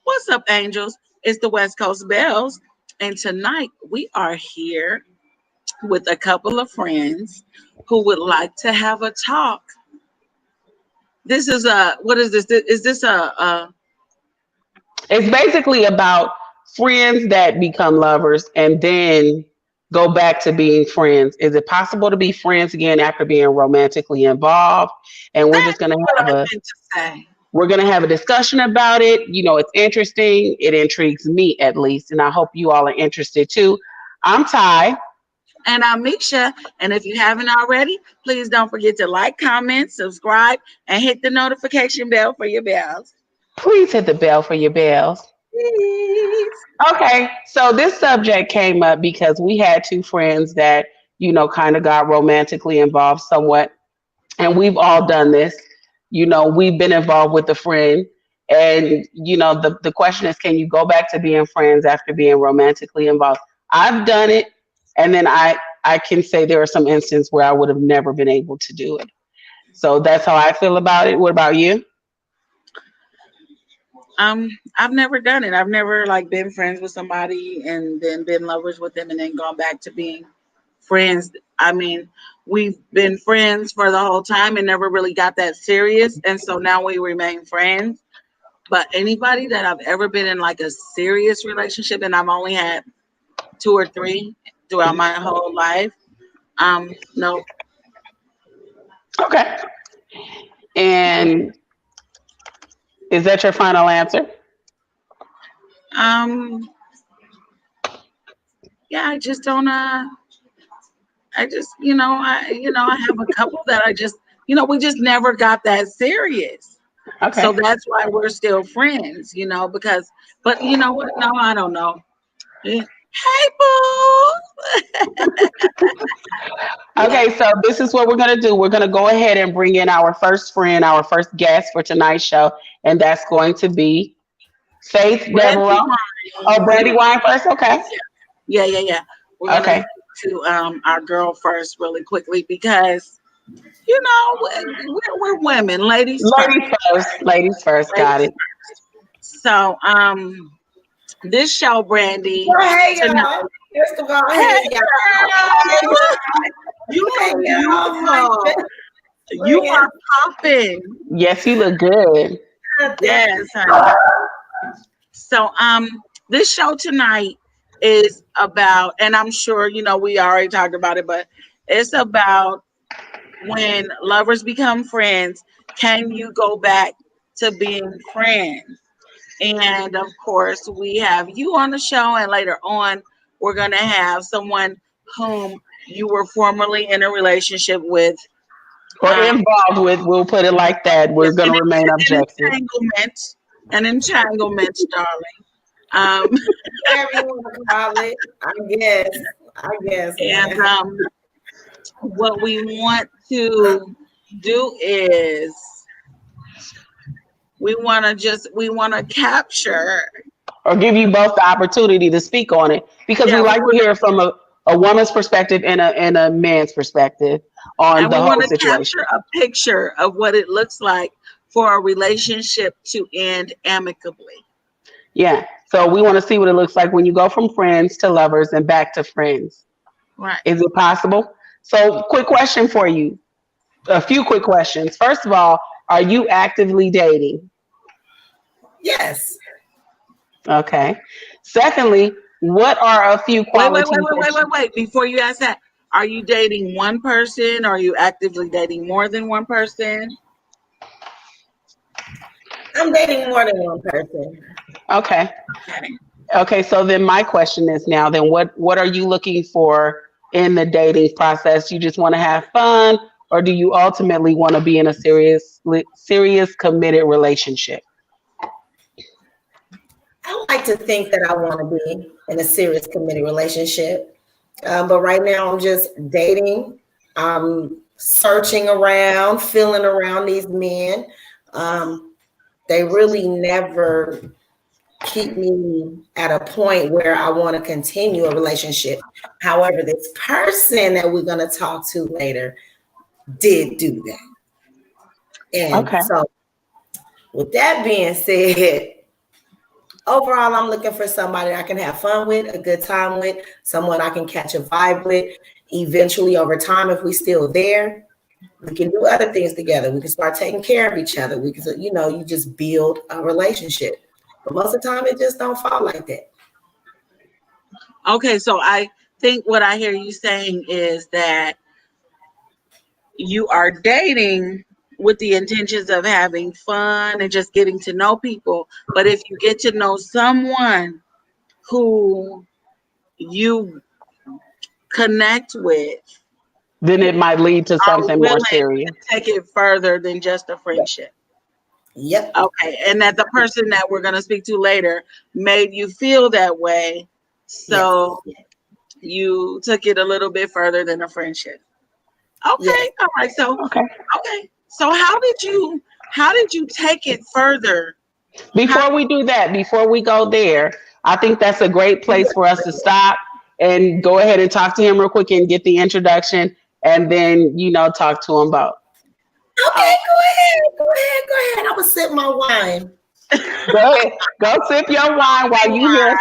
What's up, angels? It's the West Coast Bells, and tonight we are here with a couple of friends who would like to have a talk. This is a what is this? Is this a It's basically about friends that become lovers and then go back to being friends. Is it possible to be friends again after being romantically involved? And we're just that's gonna what have I a meant to say. discussion about it. It's interesting. It intrigues me at least, and I hope you all are interested too. I'm Ty. And I'm Misha. And if you haven't already, please don't forget to like, comment, subscribe, and hit the notification bell for your bells. Please hit the bell for your bells. Please. Okay, so this subject came up because we had two friends that, kind of got romantically involved somewhat. And we've all done this. We've been involved with a friend. And, the question is, can you go back to being friends after being romantically involved? I've done it. And then I can say there are some instances where I would have never been able to do it. So that's how I feel about it. What about you? I've never done it. I've never like been friends with somebody and then been lovers with them and then gone back to being friends. I mean, we've been friends for the whole time and never really got that serious. And so now we remain friends. But anybody that I've ever been in like a serious relationship, and I've only had two or three throughout my whole life, no. Okay. And is that your final answer? Um, yeah, I just don't I just, I have a couple that I just, we just never got that serious. So Okay. that's why we're still friends, because, but you know what? No, I don't know. Hey, boo. Yeah. Okay, so this is what we're going to do. We're going to go ahead and bring in our first friend, our first guest for tonight's show, and that's going to be Faith Brandy Devereaux. Oh, Wine. Brandy Wine first? Okay. Yeah. We're going to Okay. go to our girl first really quickly because, we're women, ladies first. Ladies first. Ladies first. Got Ladies it. first. So, this show, Brandy, Well, hey tonight. y'all. First of all, Hey, hey y'all. girl. You Hey look y'all. My beautiful. best You friend. are popping. Yes, you look good. Thank Yes, honey. So, this show tonight is about, and I'm sure we already talked about it, but it's about when lovers become friends. Can you go back to being friends? And of course, we have you on the show, and later on, we're gonna have someone whom you were formerly in a relationship with. Or Um, involved with, we'll put it like that. yeah, We're going to remain an objective. entanglement, darling. Um, whatever you want to call it. I guess, and man. what we want to do is we want to capture. Or give you both the opportunity to speak on it because we Yeah, we like to want hear it from a woman's perspective and a man's perspective on and the we whole want to situation. capture a picture of what it looks like for a relationship to end amicably. Yeah. So we want to see what it looks like when you go from friends to lovers and back to friends. Right. Is it possible? So, quick question for you. A few quick questions. First of all, are you actively dating? Yes. Okay. Secondly, what are a few Wait, wait, wait, qualities wait, that wait, wait, wait. Before you ask that, are you dating one person? Are you actively dating more than one person? I'm dating more than one person. okay. Okay. Okay, so then my question is now then what are you looking for in the dating process? You just want to have fun or do you ultimately want to be in a serious committed relationship? I like to think that I want to be in a serious committed relationship. But right now I'm just dating. I'm searching around, feeling around these men. They really never keep me at a point where I want to continue a relationship. However, this person that we're going to talk to later did do that. And Okay. so, with that being said, overall, I'm looking for somebody I can have fun with, a good time with, someone I can catch a vibe with. Eventually, over time, if we still there, we can do other things together. We can start taking care of each other. We can, you just build a relationship. But most of the time, it just don't fall like that. Okay, so I think what I hear you saying is that you are dating with the intentions of having fun and just getting to know people. But if you get to know someone who you connect with, Then it might lead to are something more willing serious. to take it further than just a friendship. Yep. Okay, and that the person that we're going to speak to later made you feel that way, Yes. so you took it a little bit further than a friendship. Okay, Yes. all right. So Okay. so how did you take it further? Before we do that, before we go there, I think that's a great place for us to stop and go ahead and talk to him real quick and get the introduction, and then talk to him about. Okay, go ahead. I'm gonna sip my wine. Go ahead, go sip your wine while you hear us.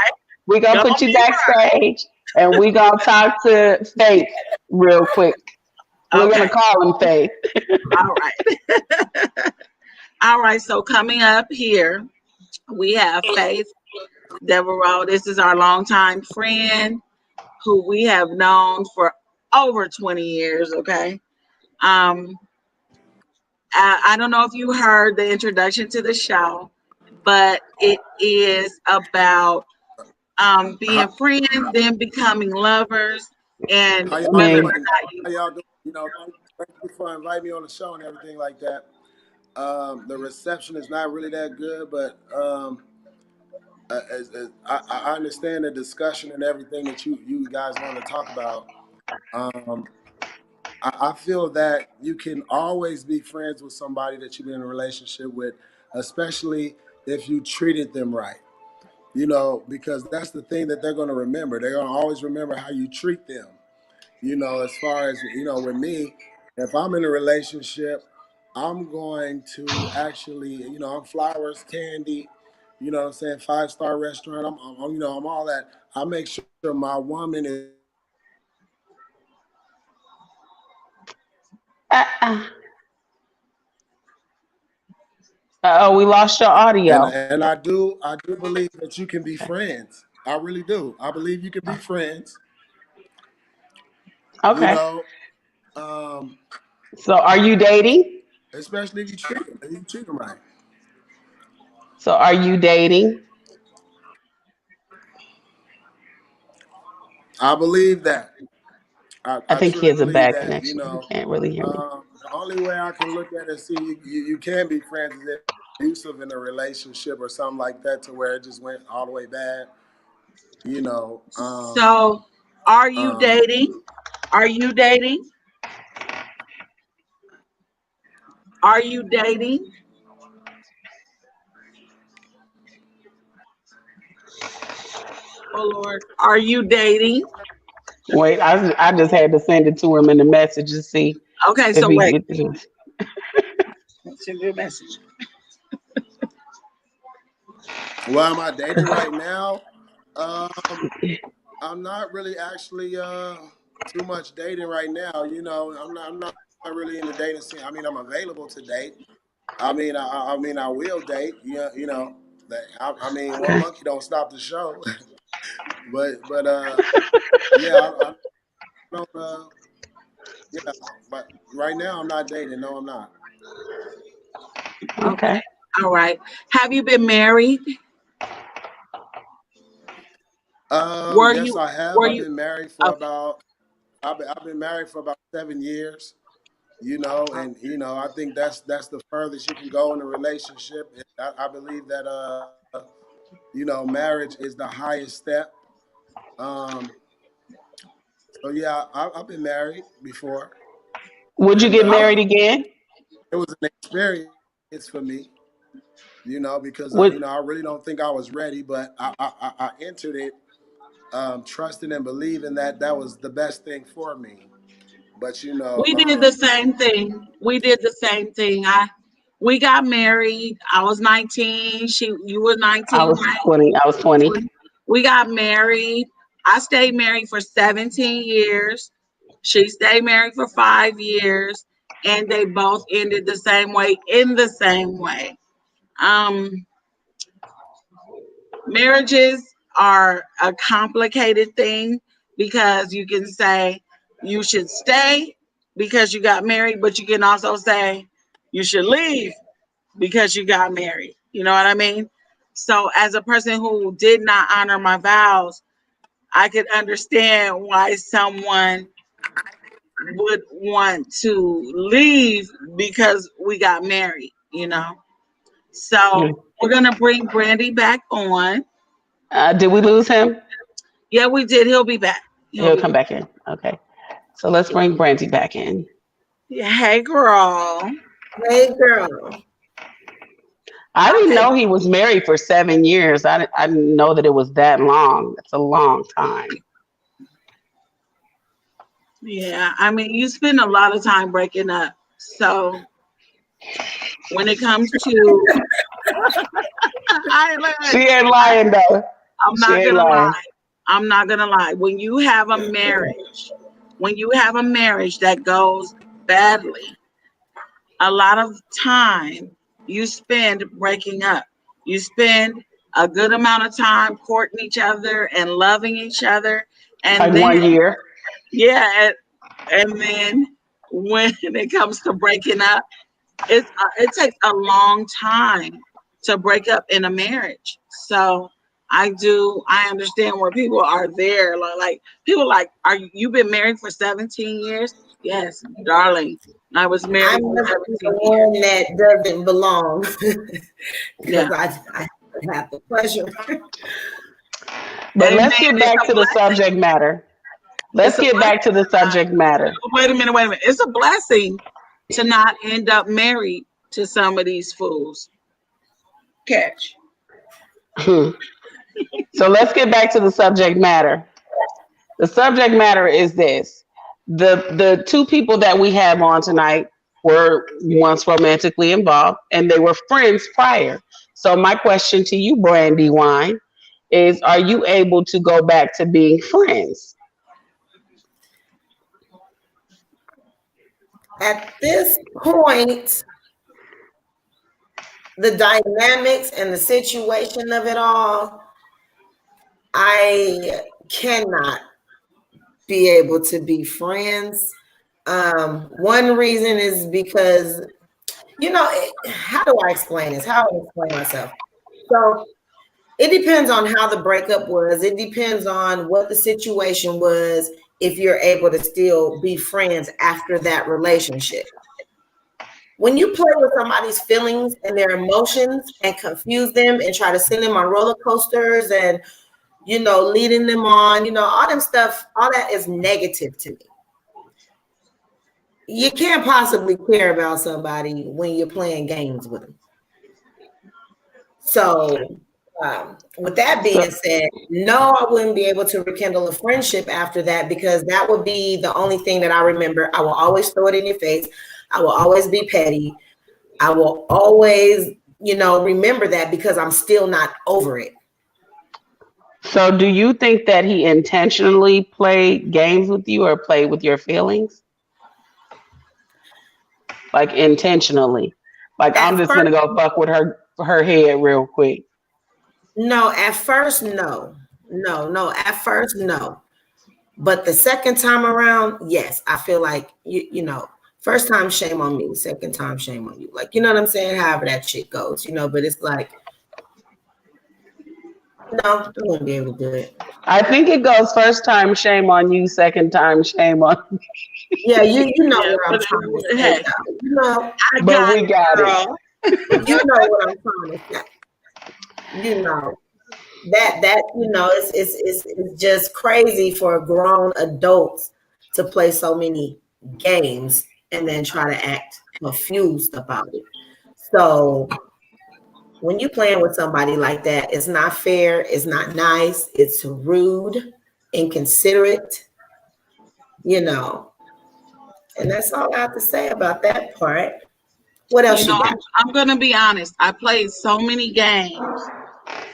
We're gonna put you backstage, and we're gonna talk to Faith real quick. We're gonna call him Faith. All right. All right. So coming up here, we have Faith Devereaux. This is our longtime friend who we have known for over 20 years. Okay. Um, I don't know if you heard the introduction to the show, but it is about being friends, then becoming lovers, and How y'all whether or doing? not you. How y'all doing? Thank you for inviting me on the show and everything like that. The reception is not really that good, but I understand the discussion and everything that you guys want to talk about. Um, I feel that you can always be friends with somebody that you've been in a relationship with, especially if you treated them right. Because that's the thing that they're going to remember. They're going to always remember how you treat them. As far as, with me, if I'm in a relationship, I'm going to actually, I'm flowers, candy, what I'm saying, 5-star restaurant. I'm all that. I make sure my woman is We lost your audio. and I do believe that you can be friends. I really do. I believe you can be friends, you Okay. know, um, So, are you dating? especially if you treat them right. So, are you dating? I believe that. I I think he truly has a believe bad that, connection. He can't really hear me. the only way I can look at it, see, you can be friends is if you're abusive in a relationship or something like that to where it just went all the way bad, you know. So, are you Um, dating? Are you dating? Are you dating? Oh Lord, are you dating? Wait, I just had to send it to him in the message to see Okay, if so he wait. get this. Send you a message. well, am I dating right now? Um, I'm not really actually too much dating right now. I'm not really in the dating scene. I mean, I'm available to date. I mean, I will date. Yeah, I mean, one Okay. monkey don't stop the show. but yeah, I don't. Yeah, but right now I'm not dating. No, I'm not. Okay, Okay. all right. Have you been married? Were Yes, you? I have. Were I've you? been married for Okay. about. I've been married for about 7 years. And I think that's the furthest you can go in a relationship. I believe that marriage is the highest step. Um, so yeah, I've been married before, Would you and get married again? it was an experience for me. Because Would I really don't think I was ready, but I entered it, trusting and believing that that was the best thing for me. But We did the same thing. We did the same thing. We got married. I was 19. You were 19, I was right? 20. I was 20. We got married. I stayed married for 17 years. She stayed married for 5 years, and they both ended the same way, in the same way. Um, Marriages are a complicated thing because you can say you should stay because you got married, but you can also say you should leave because you got married. You know what I mean? So, as a person who did not honor my vows, I could understand why someone would want to leave because we got married, you know? So, we're going to bring Brandy back on. Did we lose him? Yeah, we did. He'll be back. He'll come back in. Okay. So let's bring Brandy back in. Yeah, hey, girl. Hey, girl. I didn't know he was married for 7 years. I didn't know that it was that long. It's a long time. Yeah, I mean, you spend a lot of time breaking up. So when it comes to, She ain't lying though. I'm not gonna lie. I'm not gonna lie. When you have a marriage that goes badly, a lot of time you spend breaking up. You spend a good amount of time courting each other and loving each other, and Like then 1 year. yeah, and then when it comes to breaking up, it takes a long time to break up in a marriage. So I understand where people are there. Like people like, you been married for 17 years? Yes, darling. I was married I'm for the 17 one years. that doesn't belong because I have the pleasure. But Amen. let's get back to the subject matter. Let's get back to the subject matter. Wait a minute. It's a blessing to not end up married to some of these fools. Catch. So let's get back to the subject matter. The subject matter is this. The two people that we have on tonight were once romantically involved and they were friends prior. So my question to you, Brandy Wine, is are you able to go back to being friends? At this point, the dynamics and the situation of it all, I cannot be able to be friends. One reason is because, how do I explain this? How do I explain myself? So it depends on how the breakup was. It depends on what the situation was, if you're able to still be friends after that relationship. When you play with somebody's feelings and their emotions and confuse them and try to send them on roller coasters and, leading them on, all them stuff, all that is negative to me. You can't possibly care about somebody when you're playing games with them. So, with that being said, no, I wouldn't be able to rekindle a friendship after that because that would be the only thing that I remember. I will always throw it in your face. I will always be petty. I will always, remember that because I'm still not over it. So do you think that he intentionally played games with you or played with your feelings? Like intentionally? Like I'm just going to go fuck with her head real quick. No, at first, no. At first, no. But the second time around, yes, I feel like, first time, shame on me. Second time, shame on you. Like, you know what I'm saying? However that shit goes, but it's like, no, I wouldn't be able to do it. I think it goes first time, shame on you. Second time, shame on me. Yeah, you know where I'm trying to say. Hey, but we got it. You know what I'm trying to say. That it's just crazy for grown adults to play so many games and then try to act confused about it. So when you're playing with somebody like that, it's not fair, it's not nice, it's rude, inconsiderate, and that's all I have to say about that part. What else You you know, got? I'm gonna be honest. I played so many games.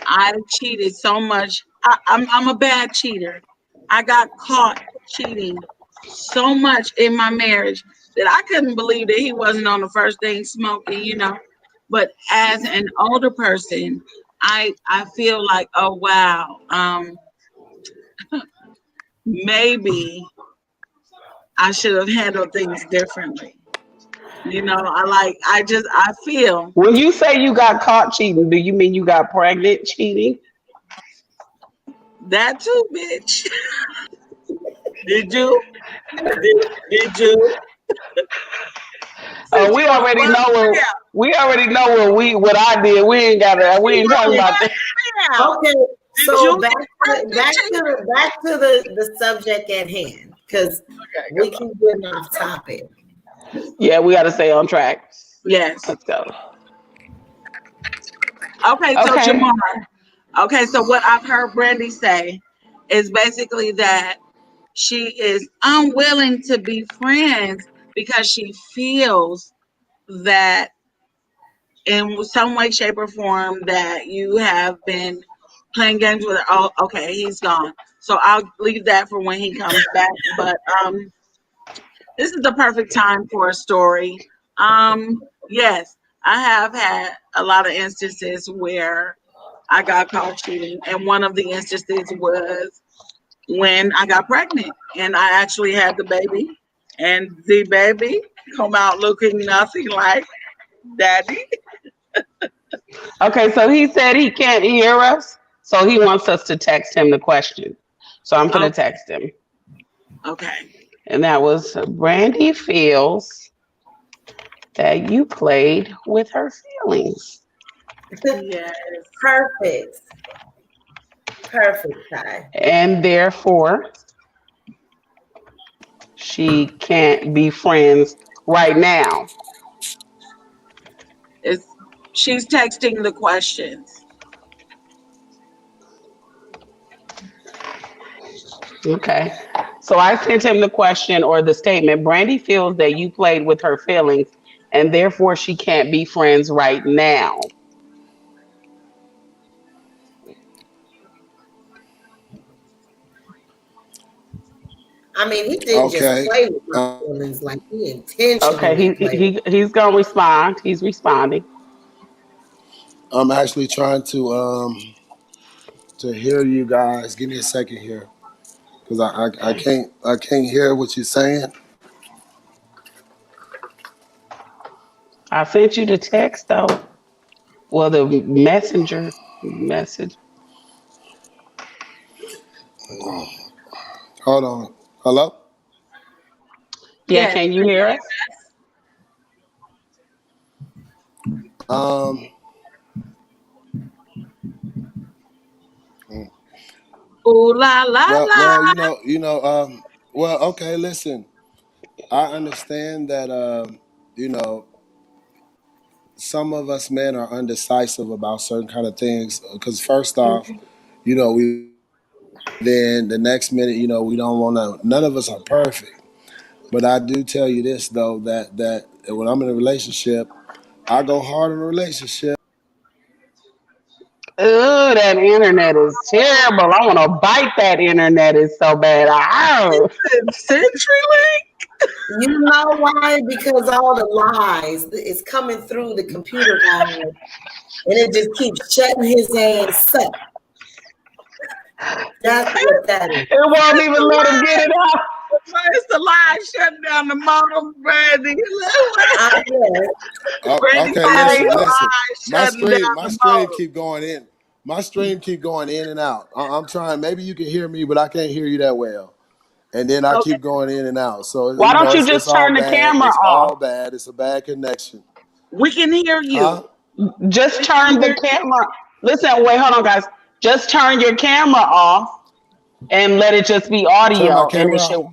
I cheated so much. I'm a bad cheater. I got caught cheating so much in my marriage that I couldn't believe that he wasn't on the first thing smoking, you know. But as an older person, I feel like, oh wow, maybe I should have handled things differently. You know, I feel When you say you got caught cheating, do you mean you got pregnant cheating? that too, bitch. Did you? Did you? Since We you a already one know what I did. We ain't talking about that. now. Okay, Did so you back get to pregnant? the subject at hand, because Okay, we go. keep getting off topic. Yeah, we got to stay on track. Yes. Let's go. Okay, so Okay. Jamar. Okay, so what I've heard Brandy say is basically that she is unwilling to be friends because she feels that in some way, shape, or form that you have been playing games with her. Oh, okay, he's gone. So I'll leave that for when he comes back. But this is the perfect time for a story. Yes, I have had a lot of instances where I got caught cheating, and one of the instances was when I got pregnant, and I actually had the baby, and the baby come out looking nothing like daddy. Okay, so he said he can't hear us, so he wants us to text him the question. So I'm going Oh, to text him. okay. And that was Brandy feels that you played with her feelings. Yes. Perfect. Perfect, Ty. And therefore, she can't be friends right now. It's she's texting the questions. Okay. So I sent him the question or the statement. Brandy feels that you played with her feelings and therefore she can't be friends right now. I mean, he didn't just Okay. play with my feelings, like he Okay, intentionally played. he's gonna respond. He's responding. I'm actually trying to hear you guys. Give me a second here, because Okay. I can't hear what you're saying. I sent you the text though. Well, the messenger message. Hold on. Hello. Yeah, Yes. can you hear us? Um. Ooh la la la. Well, okay. Listen, I understand that. You know, some of us men are undecisive about certain kind of things. Because first off, we then the next minute, we don't want to. None of us are perfect. But I do tell you this though, that when I'm in a relationship, I go hard in a relationship. Oh, that internet is terrible. I want to bite that internet. It's so bad. Ow. CenturyLink. You know why? Because all the lies is coming through the computer guy, and it just keeps shutting his ass up. That's what that is. It won't even let him get it out. It's the line shutting down the modem, Brandy. Brandy Okay, said it's Hey, the listen. line My shutting down stream, my the stream modem. keep going in. My stream keep going in and out. I'm trying. Maybe you can hear me, but I can't hear you that well. And then I Okay. keep going in and out. So why don't you it's just all turn the bad. camera It's off? all bad. It's a bad connection. We can hear Huh? you. Just We can turn the hear you. camera. Listen, wait, hold on, guys. Just turn your camera off and let it just be Turn my audio, and it camera off. should.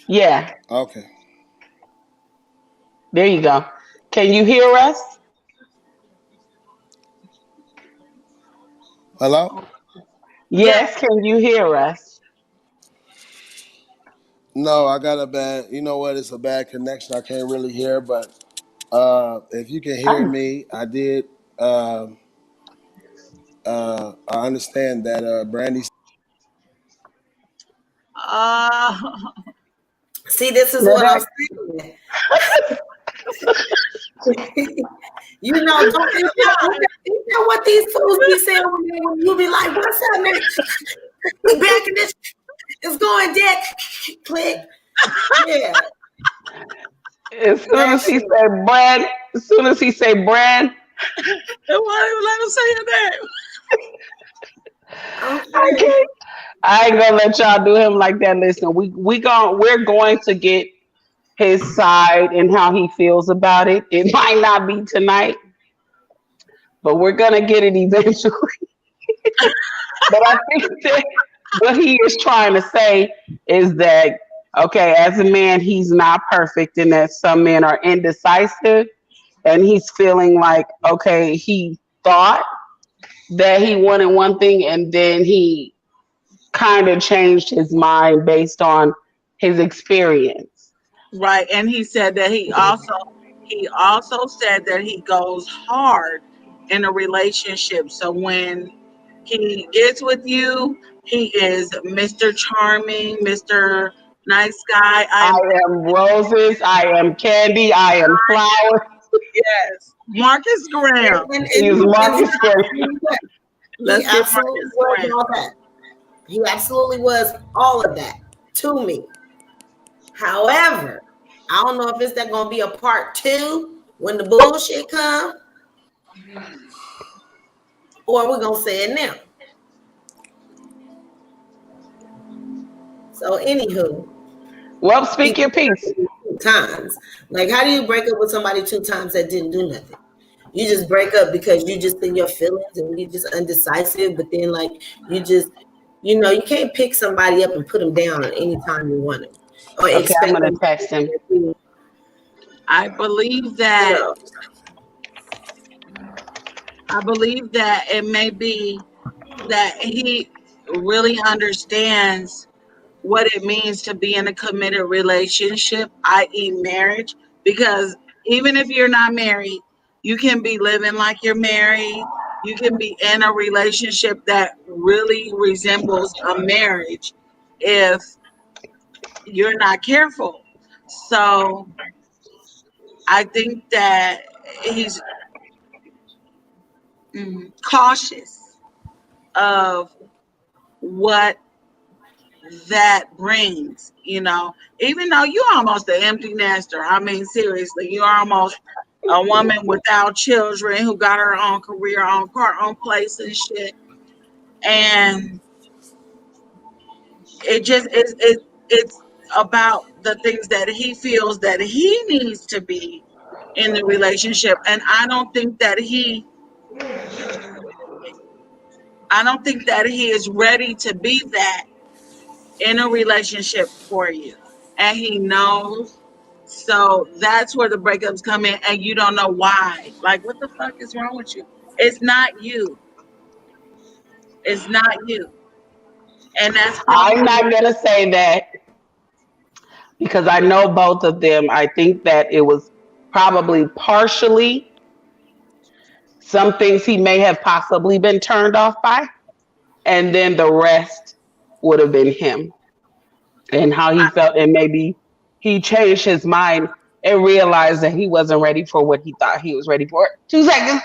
Yeah, Okay. there you go. Can you hear us? Hello? Yes. Yes, can you hear us? No, I got a bad. You know what? It's a bad connection. I can't really hear, but If you can hear me, I did. I understand that Brandy. See, this is what I'm saying. You know, don't think that what these fools be saying when you be like, what's up, man? We back in this, it's going dead. Click. Yeah. As soon as he say Brand, Let him say your name. Okay. I ain't gonna let y'all do him like that. Listen, we're going to get his side and how he feels about it. It might not be tonight, but we're gonna get it eventually. But I think that what he is trying to say is that okay, as a man, he's not perfect, and that some men are indecisive, and he's feeling like okay, he thought that he wanted one thing, and then he kind of changed his mind based on his experience. Right, and he said that he also said that he goes hard in a relationship. So when he gets with you, he is Mr. Charming, Mr. Nice Guy. I am roses, I am candy, I am flowers. Yes, Marcus Graham. He's Marcus Graham. Let's get absolutely Marcus was Graham. all that. He absolutely was all of that to me. However, I don't know if it's gonna be a part 2 when the bullshit come, or we're gonna say it now. So, anywho. Well, speak your piece. 2 times. Like, how do you break up with somebody 2 times that didn't do nothing? You just break up because you just in your feelings and you just undecisive, but then like you just, you know, you can't pick somebody up and put them down at any time you want them. Or Okay, I'm gonna them text him. I believe that it may be that he really understands what it means to be in a committed relationship, i.e., marriage. Because even if you're not married, you can be living like you're married. You can be in a relationship that really resembles a marriage if you're not careful. So I think that he's cautious of what that brings, even though you're almost an empty nester. I mean, seriously, you're almost a woman without children who got her own career, own car, own place and shit. And it's about the things that he feels that he needs to be in the relationship. And I don't think that he is ready to be that in a relationship for you. And he knows. So that's where the breakups come in, and you don't know why. Like, what the fuck is wrong with you? It's not you. It's not you. And that's I'm not gonna say that because I know both of them. I think that it was probably partially some things he may have possibly been turned off by, and then the rest would have been him and how he felt, and maybe he changed his mind and realized that he wasn't ready for what he thought he was ready for. 2 seconds.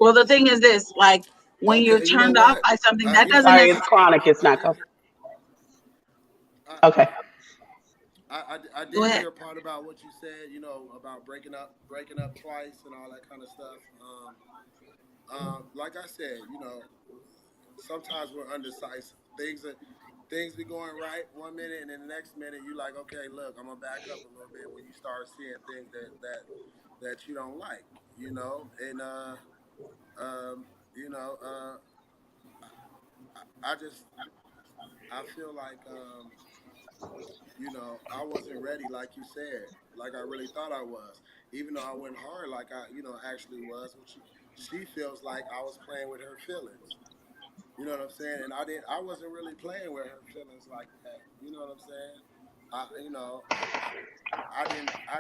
well, the thing is this: like when you're Okay, you know turned off what? by something, that doesn't Sorry, necessarily. it's chronic. It's not COVID. Okay. I Go did ahead. hear a part about what you said, about breaking up twice and all that kind of stuff. Like I said, sometimes we're undecisive. Things be going right 1 minute, and then the next minute you like, okay, look, I'm gonna back up a little bit when you start seeing things that you don't like, and um, you know, I just I feel like I wasn't ready, like you said, like I really thought I was. Even though I went hard, like actually was. Which she feels like I was playing with her feelings. You know what I'm saying? And I wasn't really playing with her feelings like that. You know what I'm saying? I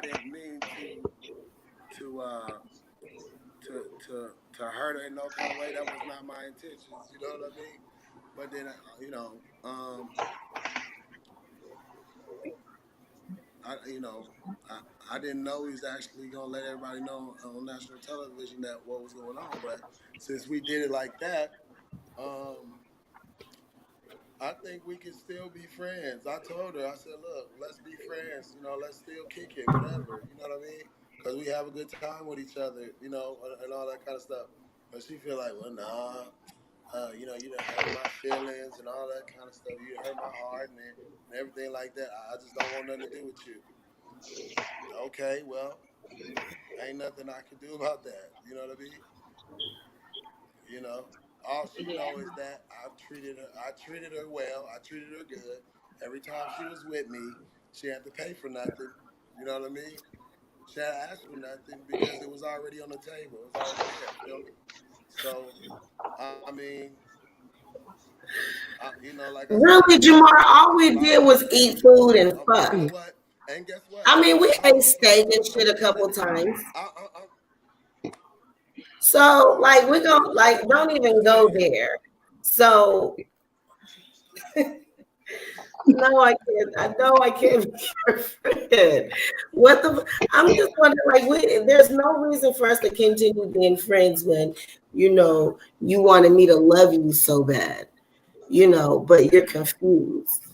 didn't mean to to hurt her in no kind of way. That was not my intentions. You know what I mean? But then I didn't know he was actually gonna let everybody know on national television that what was going on. But since we did it like that, I think we can still be friends. I told her, I said, look, let's be friends. Let's still kick it, whatever. You know what I mean? Because we have a good time with each other, and all that kind of stuff. But she feel like, well, nah. You done hurt my feelings and all that kind of stuff. You hurt my heart and everything like that. I just don't want nothing to do with you. Okay, well, ain't nothing I can do about that. You know what I mean? All she know is that I treated her well. I treated her good. Every time she was with me, she had to pay for nothing. You know what I mean? She had to ask for nothing because it was already on the table. It was already there. You feel me? So, I mean, like I Really, said, Jamar, all we did was eat food and fuck. You know what? And guess what? I mean, we ate steak and shit a couple times. So, like, we don't don't even go there. So, no, I can't. I know I can't be your friend. I'm just wondering, like, there's no reason for us to continue being friends when, you wanted me to love you so bad, but you're confused.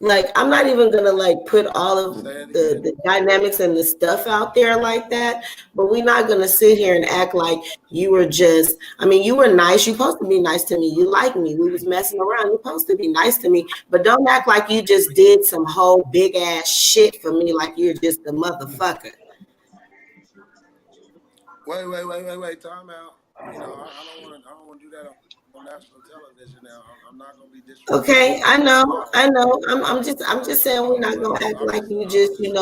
Like, I'm not even gonna put all of the dynamics and the stuff out there like that, but we're not gonna sit here and act like you were just, you were nice. You're supposed to be nice to me. You like me. We was messing around. You're supposed to be nice to me, but don't act like you just did some whole big ass shit for me, like you're just the motherfucker. Wait, time out. I don't want to do that on national television now. I'm not gonna be disrespectful. Okay, I know. I'm just saying we're not gonna act like you just, you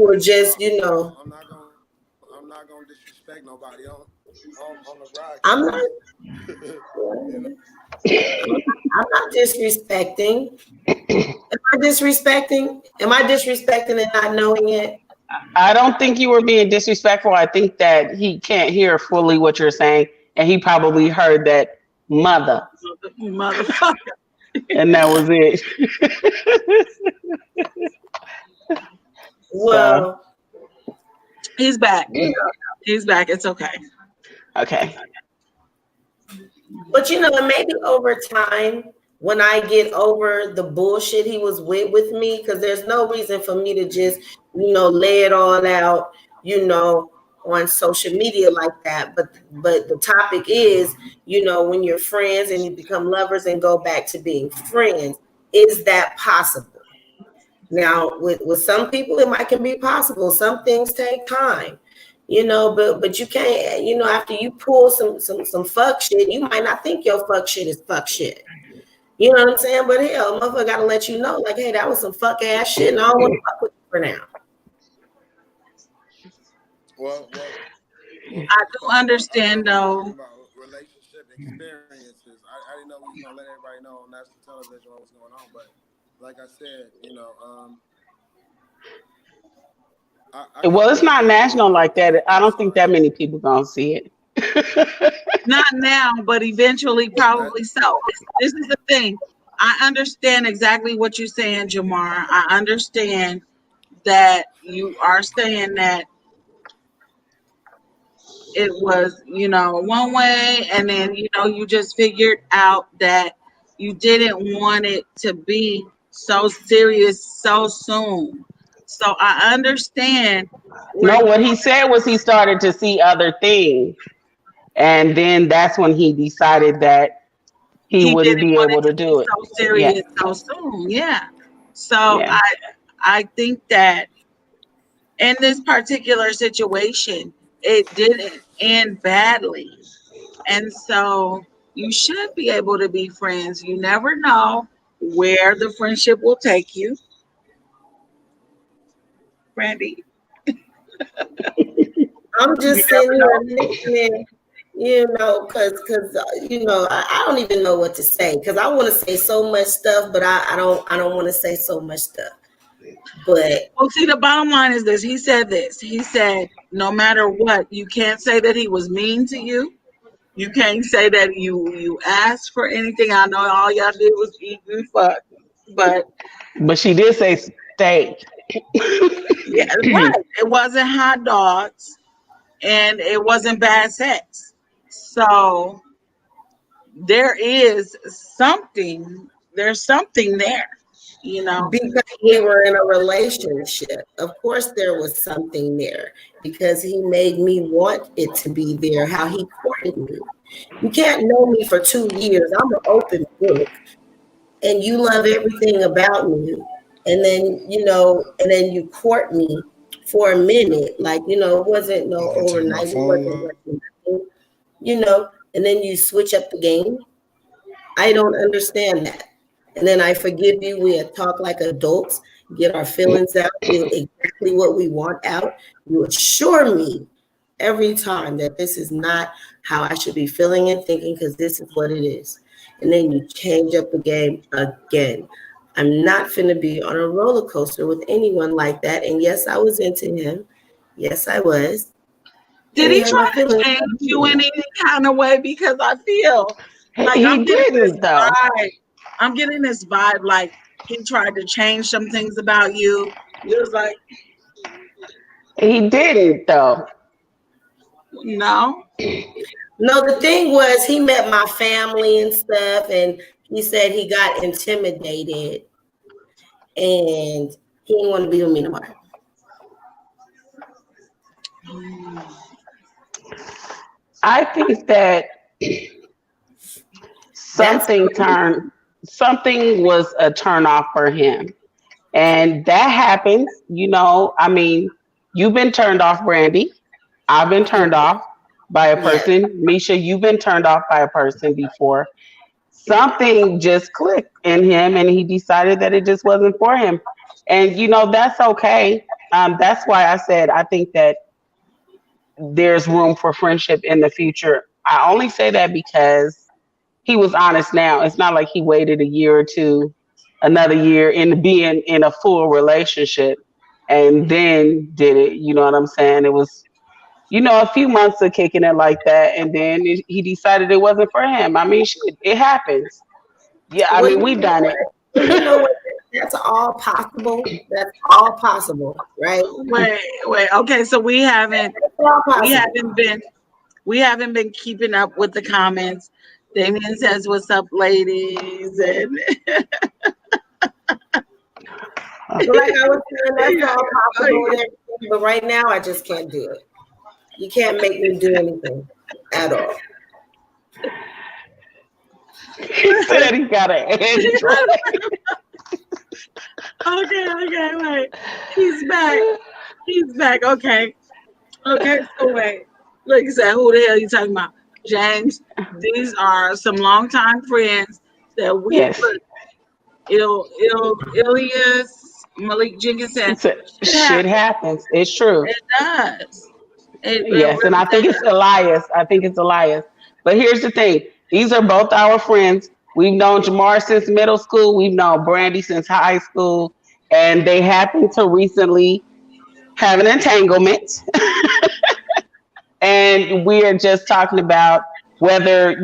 were just, I'm not gonna disrespect nobody on the broadcast. I'm not disrespecting. Am I disrespecting and not knowing it? I don't think you were being disrespectful. I think that he can't hear fully what you're saying, and he probably heard that motherfucker, and that was it. Well, he's back. He's back. It's okay. Okay. But maybe over time, when I get over the bullshit he was with me, because there's no reason for me to just, lay it all out, on social media like that. But the topic is, when you're friends and you become lovers and go back to being friends, is that possible? Now, with some people, it can be possible. Some things take time. But you can't, after you pull some fuck shit, you might not think your fuck shit is fuck shit. You know what I'm saying? But hell, motherfucker gotta let you know, like, hey, that was some fuck ass shit, and I don't want to fuck with you for now. Well, I do understand though. Relationship experiences. I didn't know we was gonna let everybody know on national television what was going on, but like I said, well, it's not national like that. I don't think that many people gonna see it. Not now, but eventually, probably so. This is the thing. I understand exactly what you're saying, Jamar. I understand that you are saying that it was, one way, and then, you just figured out that you didn't want it to be so serious so soon. So I understand. No, what he said was he started to see other things. And then that's when he decided that he wouldn't be able to do it. So serious so soon. Yeah. So I think that in this particular situation, it didn't end badly. And so you should be able to be friends. You never know where the friendship will take you. Brandy. I'm just sitting here listening because I don't even know what to say because I want to say so much stuff, but I don't want to say so much stuff. But Well, see, the bottom line is this. He said this. He said, no matter what, you can't say that he was mean to you. You can't say that you asked for anything. I know all y'all did was eat and fuck, but But she did say steak. yeah, right. It wasn't hot dogs and it wasn't bad sex. So there is something. There's something there, you know. because we were in a relationship, of course there was something there because he made me want it to be there. How he courted me. You can't know me for 2 years. I'm an open book, and you love everything about me, and then you court me for a minute, like it wasn't no I'll take my overnight, it phone. wasn't nothing, and then you switch up the game. I don't understand that. And then I forgive you. We had talked like adults, get our feelings out, get exactly what we want out. You assure me every time that this is not how I should be feeling and thinking because this is what it is. And then you change up the game again. I'm not finna be on a roller coaster with anyone like that. And yes, I was into him. Yes, I was. Did And he he hurt my try to feelings. change you in any kind of way? Because I feel like He didn't though. I'm getting this vibe like he tried to change some things about you. It was like, He didn't though. no. No, the thing was he met my family and stuff, and he said he got intimidated and he didn't want to be with me no more. I think that something was a turn off for him. And that happens, I mean, you've been turned off, Brandy. I've been turned off by a Yes. person. Misha, you've been turned off by a person before. Something just clicked in him and he decided that it just wasn't for him. And that's okay. That's why I said I think that there's room for friendship in the future. I only say that because he was honest now. It's not like he waited a year or two, another year in being in a full relationship and then did it. You know what I'm saying? It was, a few months of kicking it like that. And then he decided it wasn't for him. I mean, shit, it happens. Yeah, I Well, mean, we've done it. you know what? That's all possible. That's all possible, right? Wait. Okay, so we haven't It's all possible. we haven't been keeping up with the comments. Damien says, "What's up, ladies?" And But like I was saying, that's all possible and everything, but right now I just can't do it. You can't make me do anything at all. He said he got an Android. okay, wait. He's back. Okay, so wait. Look, he said, "Who the hell you talking about?" James, these are some longtime friends that we Yes. put Ilias Malik Jenkins said, Shit happens. It's true. it does. It Yes, and really I think does. it's Elias. But here's the thing: these are both our friends. We've known Jamar since middle school. We've known Brandy since high school, and they happen to recently have an entanglement. And we are just talking about whether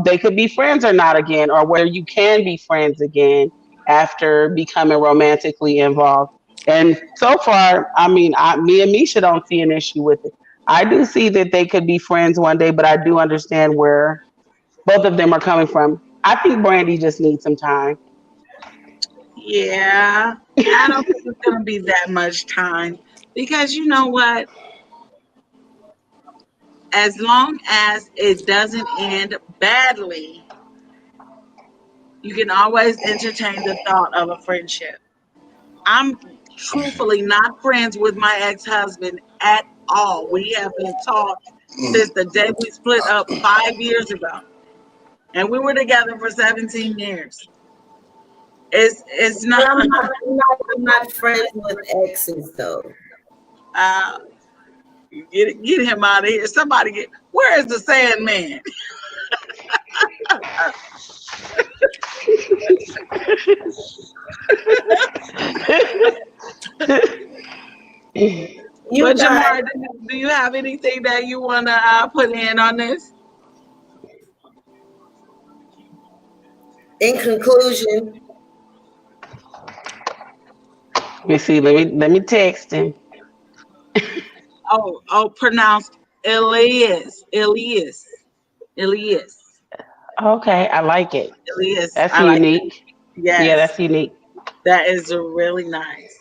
they could be friends or not again, or whether you can be friends again after becoming romantically involved. And so far, I mean, me and Misha don't see an issue with it. I do see that they could be friends one day, but I do understand where both of them are coming from. I think Brandy just needs some time. Yeah, I don't think it's gonna be that much time because you know what? As long as it doesn't end badly, you can always entertain the thought of a friendship. I'm truthfully not friends with my ex-husband at all. We have been talked since the day we split up 5 years ago, and we were together for 17 years. It's But not. I'm not friends with exes though. Uh, Get him out of here. Where is the Sandman? You But guys, Jamar, do you have anything that you want to put in on this? in conclusion, Let me see. Let me text him. Pronounced Elias. Okay, I like it. Elias. That's I like that. unique. Yeah, Yes, that's unique. that is really nice.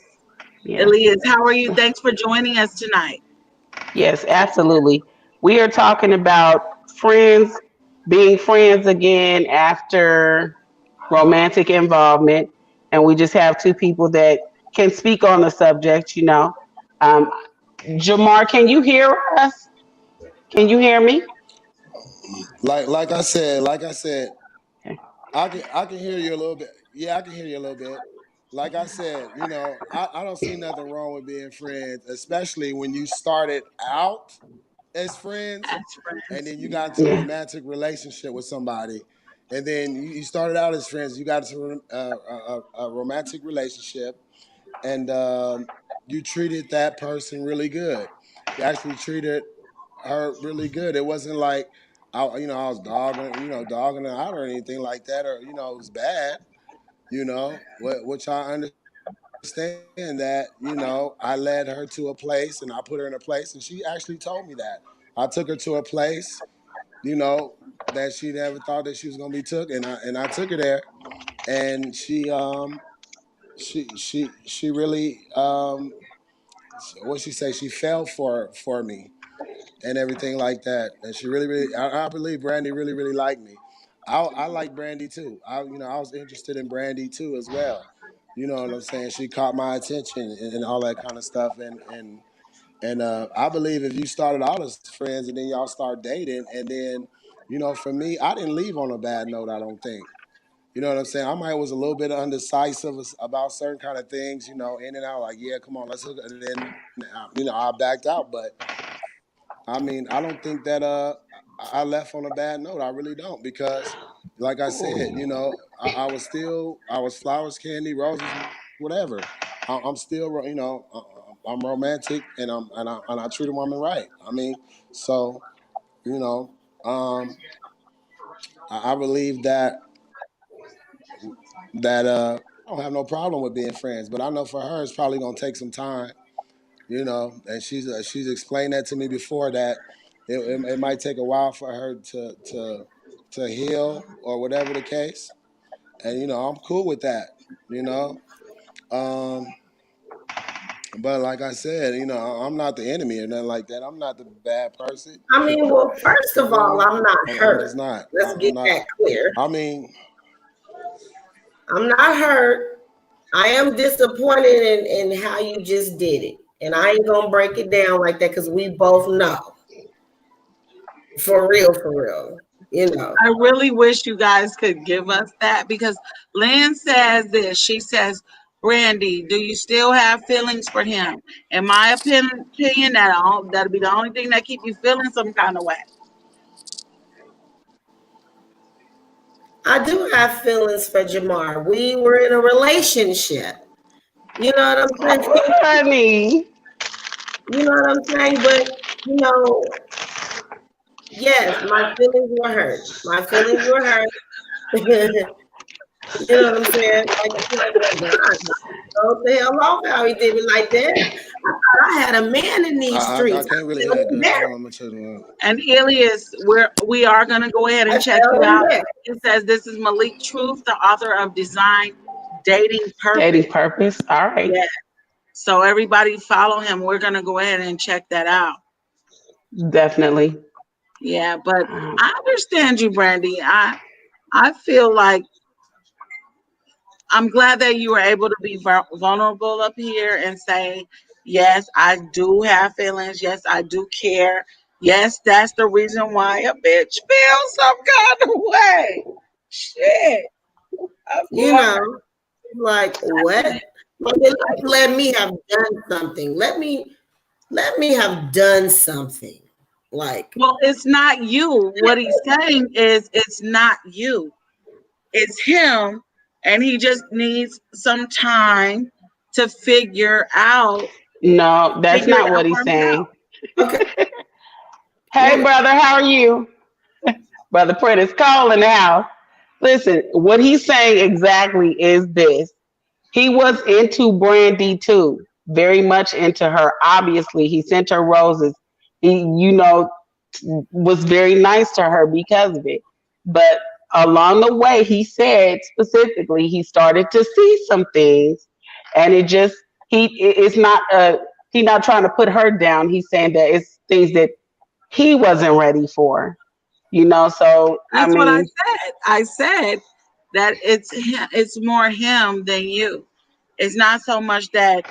Yeah. Elias, how are you? Thanks for joining us tonight. Yes, absolutely. We are talking about friends being friends again after romantic involvement, and we just have two people that can speak on the subject. Um, Jamar, can you hear us? Can you hear me? Like I said, Okay. I can hear you a little bit. Yeah, I can hear you a little bit. Like I said, I don't see nothing wrong with being friends, especially when you started out as friends As and friends. then you got into a Yeah. romantic relationship with somebody. And then you started out as friends, you got into a romantic relationship, and you treated that person really good. You actually treated her really good. It wasn't like I was dogging her out or anything like that, or it was bad. Which I understand that. I led her to a place, and I put her in a place, and she actually told me that. I took her to a place, that she never thought that she was gonna be took, and I took her there, and she really what she say, she fell for me and everything like that. And she really, I believe Brandy really liked me. I like Brandy too. I was interested in Brandy too as well. You know what I'm saying? She caught my attention and all that kind of stuff. And I believe if you started out as friends and then y'all start dating, and then, for me, I didn't leave on a bad note. I don't think. You know what I'm saying? I might was a little bit undecisive about certain kind of things, in and out. Like, yeah, come on, let's hook. And then, I backed out. But I mean, I don't think that I left on a bad note. I really don't, because, like I said, I was flowers, candy, roses, whatever. I'm still, I'm romantic, and I treat a woman right. I mean, so you know, um, I believe that I don't have no problem with being friends, but I know for her it's probably gonna take some time, and she's explained that to me before, that it might take a while for her to heal or whatever the case, and I'm cool with that, you know. Um, but like I said, I'm not the enemy or nothing like that. I'm not the bad person. I mean, well, first You of feel all, me? I'm not I'm just hurt. not. Let's I'm get not. that clear. I mean, I'm not hurt. I am disappointed in how you just did it. And I ain't gonna break it down like that because we both know. For real, for real. I really wish you guys could give us that, because Lynn says this. She says, Brandy, do you still have feelings for him? In my opinion, that'll be the only thing that keep you feeling some kind of way. I do have feelings for Jamar. We were in a relationship. You know what I'm saying? Oh, honey. You know what I'm saying? But you know, yes, my feelings were hurt. My feelings were hurt. You know what I'm saying? Like, God, what the hell off how he did it like that? I thought I had a man in these I streets. can't really I hear felt that good. Hold on, embarrassed. I'm gonna turn it up. And Elias, we are gonna go ahead I and check you felt out. embarrassed. It says this is Malik Truth, the author of Design Dating Purpose. Dating purpose. All right. Yeah. So everybody follow him. We're gonna go ahead and check that out. Definitely. Yeah, but I understand you, Brandy. I feel like I'm glad that you were able to be vulnerable up here and say, yes, I do have feelings. Yes, I do care. Yes, that's the reason why a bitch feels some kind of way. Shit, of You course. know, like what? Let me have done something. Let me. let me have done something. Like, Well, it's not you. What he's saying is it's not you. It's him, and he just needs some time to No, that's figure it not out what he's for saying. okay, Hey, brother, how are you? Brother Prentice, call in the house. Listen, what he's saying exactly is this. He was into Brandy too, very much into her. Obviously, he sent her roses. He, was very nice to her because of it. But along the way, he said specifically he started to see some things, and it just it's not he's not trying to put her down. He's saying that it's things that he wasn't ready for. So I That's what I mean, said. I said that it's more him than you. It's not so much that,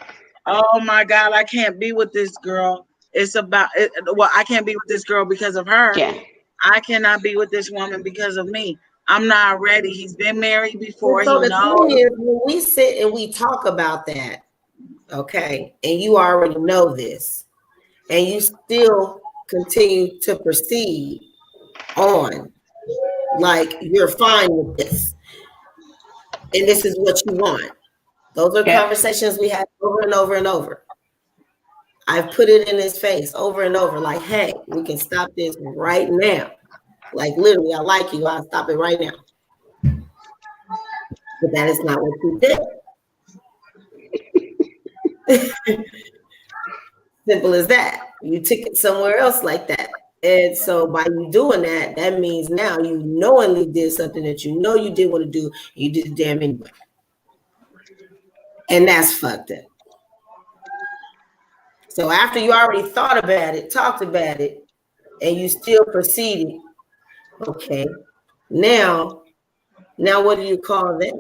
oh my God, I can't be with this girl. It's about it, well, I can't be with this girl because of her. yeah, I cannot be with this woman because of me. I'm not ready. He's been married before. and He so the thing knows. is, when we sit and we talk about that, okay, and you already know this, and you still continue to proceed on, like you're fine with this, and this is what you want. Those are yeah. conversations we had over and over and over. I've put it in his face over and over, like, hey, we can stop this right now. Like literally, I like you. I'll stop it right now. But that is not what you did. Simple as that. You took it somewhere else like that. And so by you doing that, that means now you knowingly did something that you know you didn't want to do. You did the damn anyway. And that's fucked up. So after you already thought about it, talked about it, and you still proceeded, okay, now what do you call that?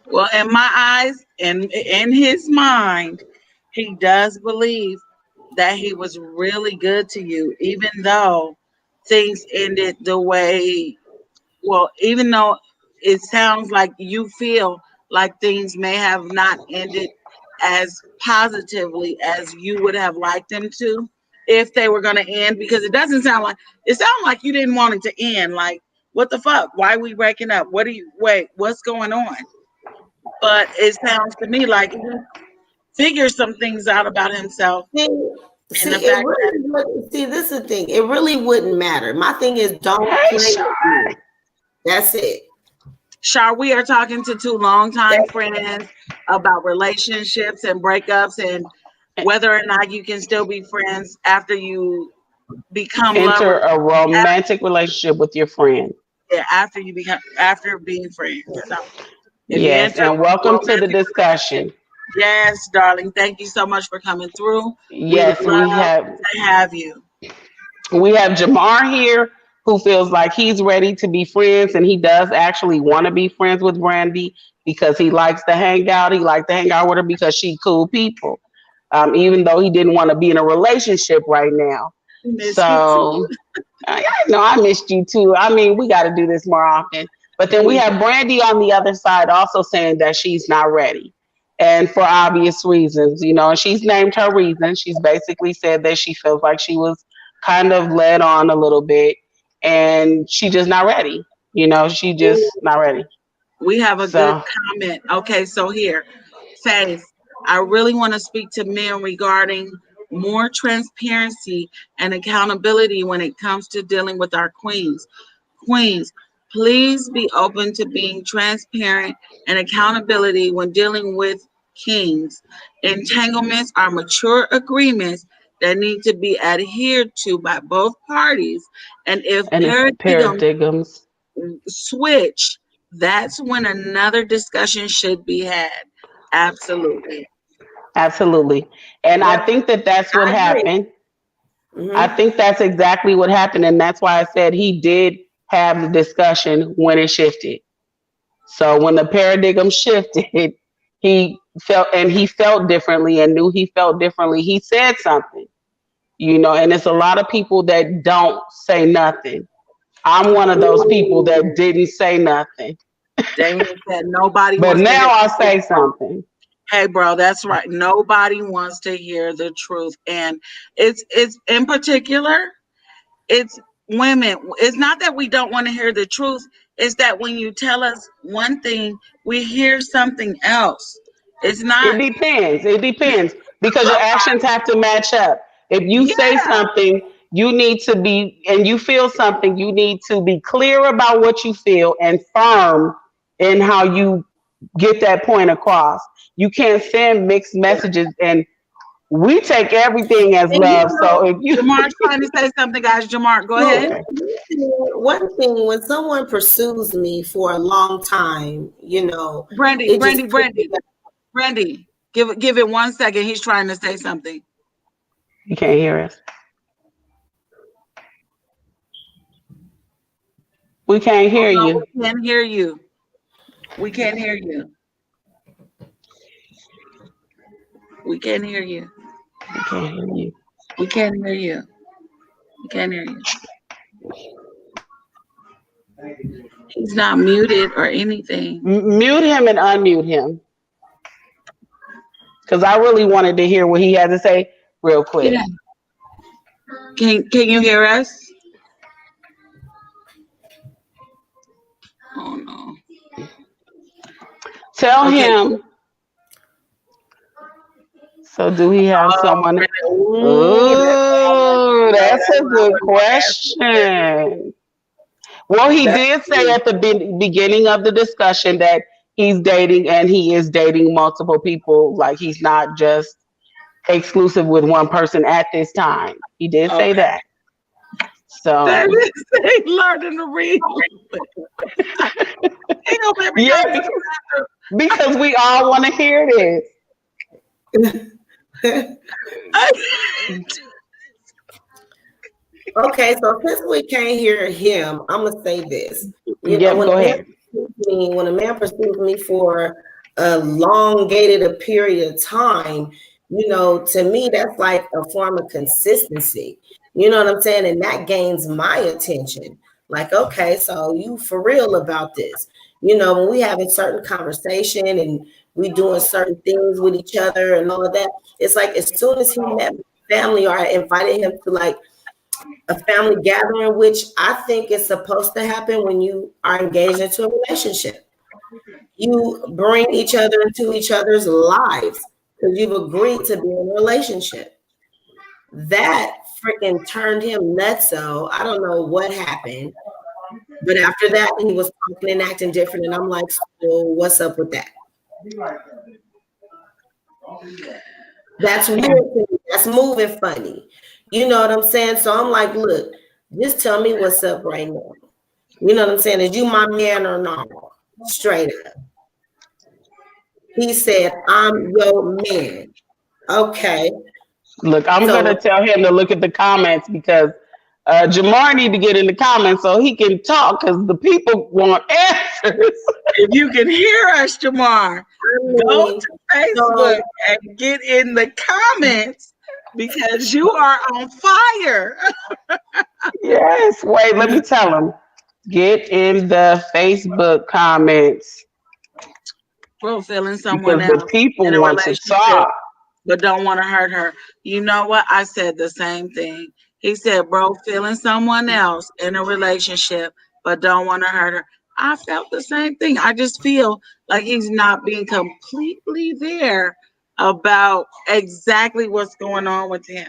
Well, in my eyes and in his mind, he does believe that he was really good to you, even though things ended the way, well, even though it sounds like you feel like things may have not ended as positively as you would have liked them to if they were going to end, because it sounds like you didn't want it to end. Like, what the fuck? Why are we breaking up? What's going on? But it sounds to me like he figures some things out about himself, and the fact that This is the thing. It really wouldn't matter. My thing is, don't Hey, play Sean. with me. That's it. Shar, we are talking to two longtime friends about relationships and breakups and whether or not you can still be friends after you become Enter lovers, a romantic relationship with your friend. after being friends. So if you Yes, enter and a welcome to the romantic discussion. relationship, yes, darling, thank you so much for coming through. We would Yes, love to have you. we have Jamar here who feels like he's ready to be friends, and he does actually want to be friends with Brandy because he likes to hang out. He likes to hang out with her because she cool people. Even though he didn't want to be in a relationship right now. Miss you too. So I know I missed you too. I mean, we got to do this more often. But then we have Brandy on the other side also saying that she's not ready. And for obvious reasons, and she's named her reason. She's basically said that she feels like she was kind of led on a little bit and she just not ready. She just not ready. We have a good So, comment. Okay, so here, Faith, I really want to speak to men regarding more transparency and accountability when it comes to dealing with our queens. Queens, please be open to being transparent and accountability when dealing with kings. Entanglements are mature agreements that need to be adhered to by both parties. And if and it's paradigm paradigms. switch, that's when another discussion should be had. Absolutely. Absolutely. And I Yep, think that that's what I agree. happened. I Mhm. think that's exactly what happened. And that's why I said he did have the discussion when it shifted. So when the paradigm shifted, he felt differently and knew he felt differently. He said something, and it's a lot of people that don't say nothing. I'm one of those people that didn't say nothing. Damien said nobody But wants to now hear I'll the say something. Hey, bro, that's right. Nobody wants to hear the truth, and it's in particular, it's women. It's not that we don't want to hear the truth. It's that when you tell us one thing, we hear something else. It's It not. depends. It depends because your actions have to match up. If you say Yeah, something, you need to be, and you feel something, you need to be clear about what you feel and firm in how you get that point across. You can't send mixed messages, and we take everything as and love. So if you, Jamar's trying to say something, guys. Jamar, go Well, ahead. okay, one thing, when someone pursues me for a long time, Brandy, it just Brandy, Brandy, Brandy. Give it 1 second. He's trying to say something. you can't hear us. We can't Oh hear no, you. we can't hear you. We can't hear you. We can't hear you. We can't hear you. We can't hear you. We can't hear you. He's not muted or anything. Mute him and unmute him because I really wanted to hear what he had to say real quick. Yeah. Can you hear us? Oh no. Tell Okay. him. So, do he have someone? Ooh, Oh, that's a good that's question. Well, he that's did say at the beginning of the discussion that he's dating and he is dating multiple people. Like he's not just exclusive with one person at this time. He did say okay. that. So, That is they learning to read. Ain't no baby yeah, because we all want to hear this. Okay, so since we can't hear him, I'm gonna say this. Yep, go ahead. When a man pursues me for a elongated a period of time, to me that's like a form of consistency. You know what I'm saying? And that gains my attention. Like, okay, so you for real about this. When we having certain conversation and we doing certain things with each other and all of that, it's like as soon as he met my family or I invited him to like a family gathering, which I think is supposed to happen when you are engaged into a relationship. You bring each other into each other's lives because you've agreed to be in a relationship. That freaking turned him nuts. So I don't know what happened. But after that, he was talking and acting different. And I'm like, so what's up with that? That's weird. That's moving funny. You know what I'm saying? So I'm like, look, just tell me what's up right now. You know what I'm saying? Is you my man or not? Straight up. He said, I'm your man. Okay. Look, I'm So- gonna tell him to look at the comments because Jamar need to get in the comments so he can talk because the people want answers. If you can hear us, Jamar, go to Facebook and get in the comments because you are on fire. Yes, wait, let me tell him. Get in the Facebook comments Bro, feeling someone because else the people in a want to relationship, talk. but don't want to hurt her. You know what? I said the same thing. He said, bro, feeling someone else in a relationship, but don't want to hurt her. I felt the same thing. I just feel like he's not being completely there about exactly what's going on with him.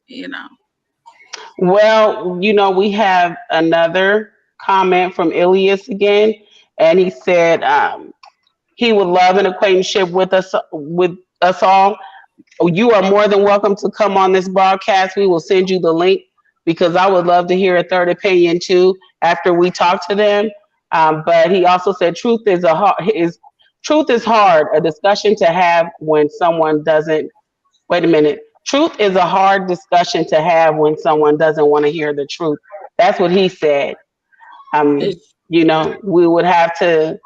You know. Well, we have another comment from Ilias again, and he said he would love an acquaintanceship with us all. You are more than welcome to come on this broadcast. We will send you the link because I would love to hear a third opinion too after we talk to them. But he also said truth is hard, a discussion to have when someone doesn't. Wait a minute. Truth is a hard discussion to have when someone doesn't want to hear the truth. That's what he said. We would have to,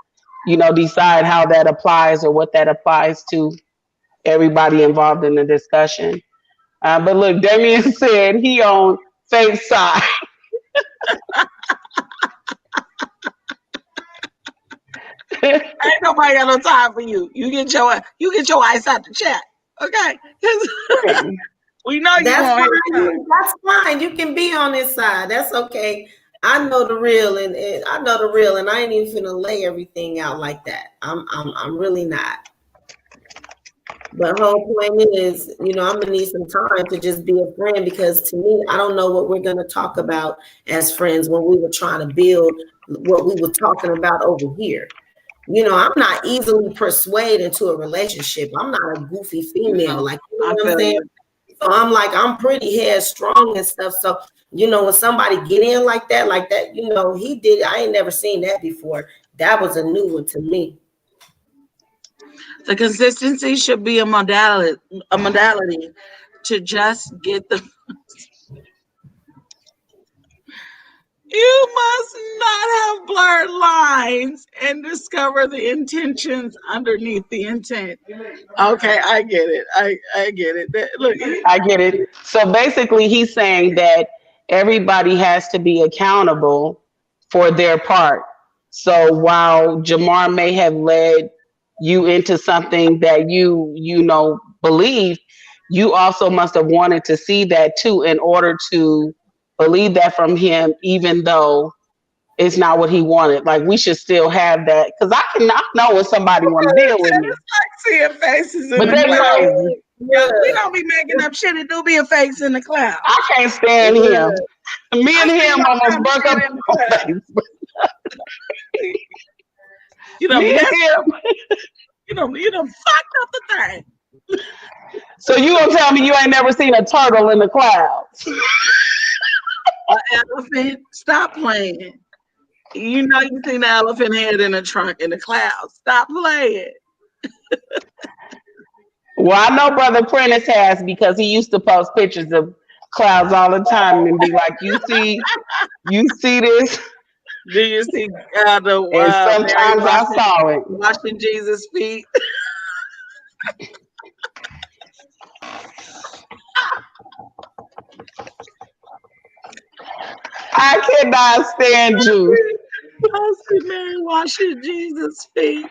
decide how that applies or what that applies to everybody involved in the discussion. But look, Damien said he on Faith's side. Ain't nobody got no time for you. You get your ice out the chat, okay? 'Cause we know you That's want fine. That's fine. You can be on this side. That's okay. I know the real, and I know the real, and I ain't even finna lay everything out like that. I'm really not. The whole point is, I'm gonna need some time to just be a friend, because to me, I don't know what we're gonna talk about as friends when we were trying to build what we were talking about over here. I'm not easily persuaded into a relationship. I'm not a goofy female, like, what I'm saying. So I'm like, I'm pretty headstrong and stuff. So, when somebody get in like that, he did. I ain't never seen that before. That was a new one to me. The consistency should be a modality to just get the. You must not have blurred lines and discover the intentions underneath the intent. Okay, I get it. I get it. Look, I get it. So basically, he's saying that everybody has to be accountable for their part. So while Jamar may have led you into something that you believe, you also must have wanted to see that too in order to believe that from him, even though it's not what he wanted. Like, we should still have that, because I cannot know when somebody want to deal with me. It's like seeing faces in But the they're cloud. crazy. Yeah, we don't be making up shit. It do be a face in the cloud. I can't stand him. Me and him almost broke up on Facebook. You know, Me and him. you done fucked up the thing. So you gonna tell me you ain't never seen a turtle in the clouds? An elephant, stop playing. You know you seen the elephant head in the trunk in the clouds. Stop playing. Well, I know Brother Prentice has, because he used to post pictures of clouds all the time and be like, "You see this?" Do you see And sometimes I saw it. washing Jesus' feet? I cannot stand you. I see Mary washing Jesus' feet.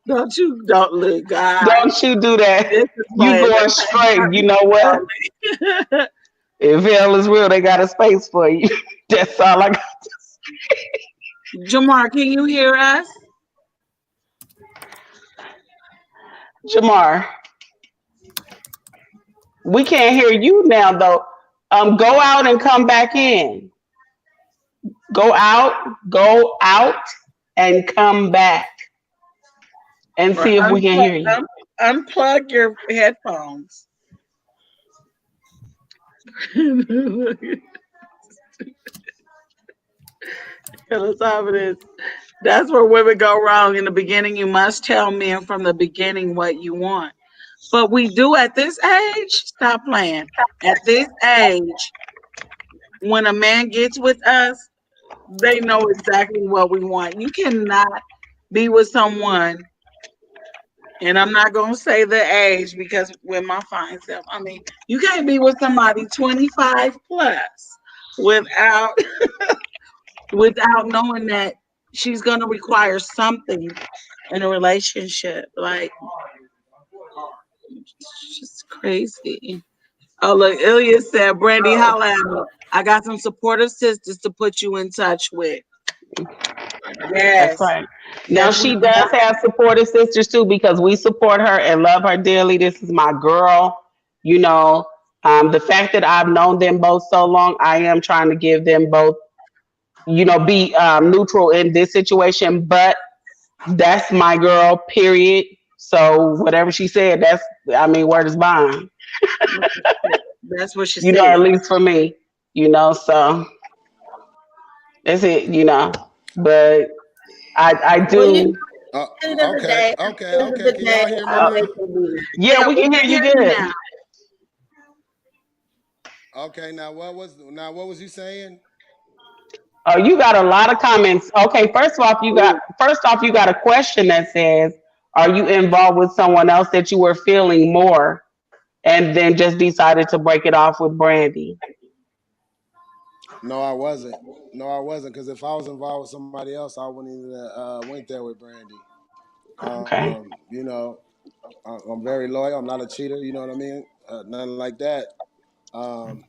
Don't look, guys. Don't you do that. This is You playing. going straight. You know what? If hell is real, they got a space for you. That's all I got to say. Jamar, can you hear us? Jamar, we can't hear you now, though. Go out and come back in. Go out, and come back, and see if we can hear you. Unplug your headphones. That's where women go wrong. In the beginning, you must tell men from the beginning what you want. But we do at this age. Stop playing. At this age, when a man gets with us, they know exactly what we want. You cannot be with someone, and I'm not going to say the age because with my fine self, you can't be with somebody 25 plus without knowing that she's going to require something in a relationship. Like, it's just crazy. Oh, look, Ilya said, Brandy, holla at me. I got some supportive sisters to put you in touch with. Yes. That's right. Now, she does have supportive sisters too, because we support her and love her dearly. This is my girl. The fact that I've known them both so long, I am trying to give them both, be neutral in this situation. But that's my girl, period. So whatever she said, word is bond. That's what she said. At least for me, so that's it, but I do. Okay. Can y'all hear me? Yeah, we can hear you good. Now. Okay, now what was you saying? Oh, you got a lot of comments. Okay, first off, you got a question that says, are you involved with someone else that you were feeling more and then just decided to break it off with Brandy? No, I wasn't. No, I wasn't. Because if I was involved with somebody else, I wouldn't even went there with Brandy. Okay. You know, I'm very loyal. I'm not a cheater. You know what I mean? Nothing like that. Um,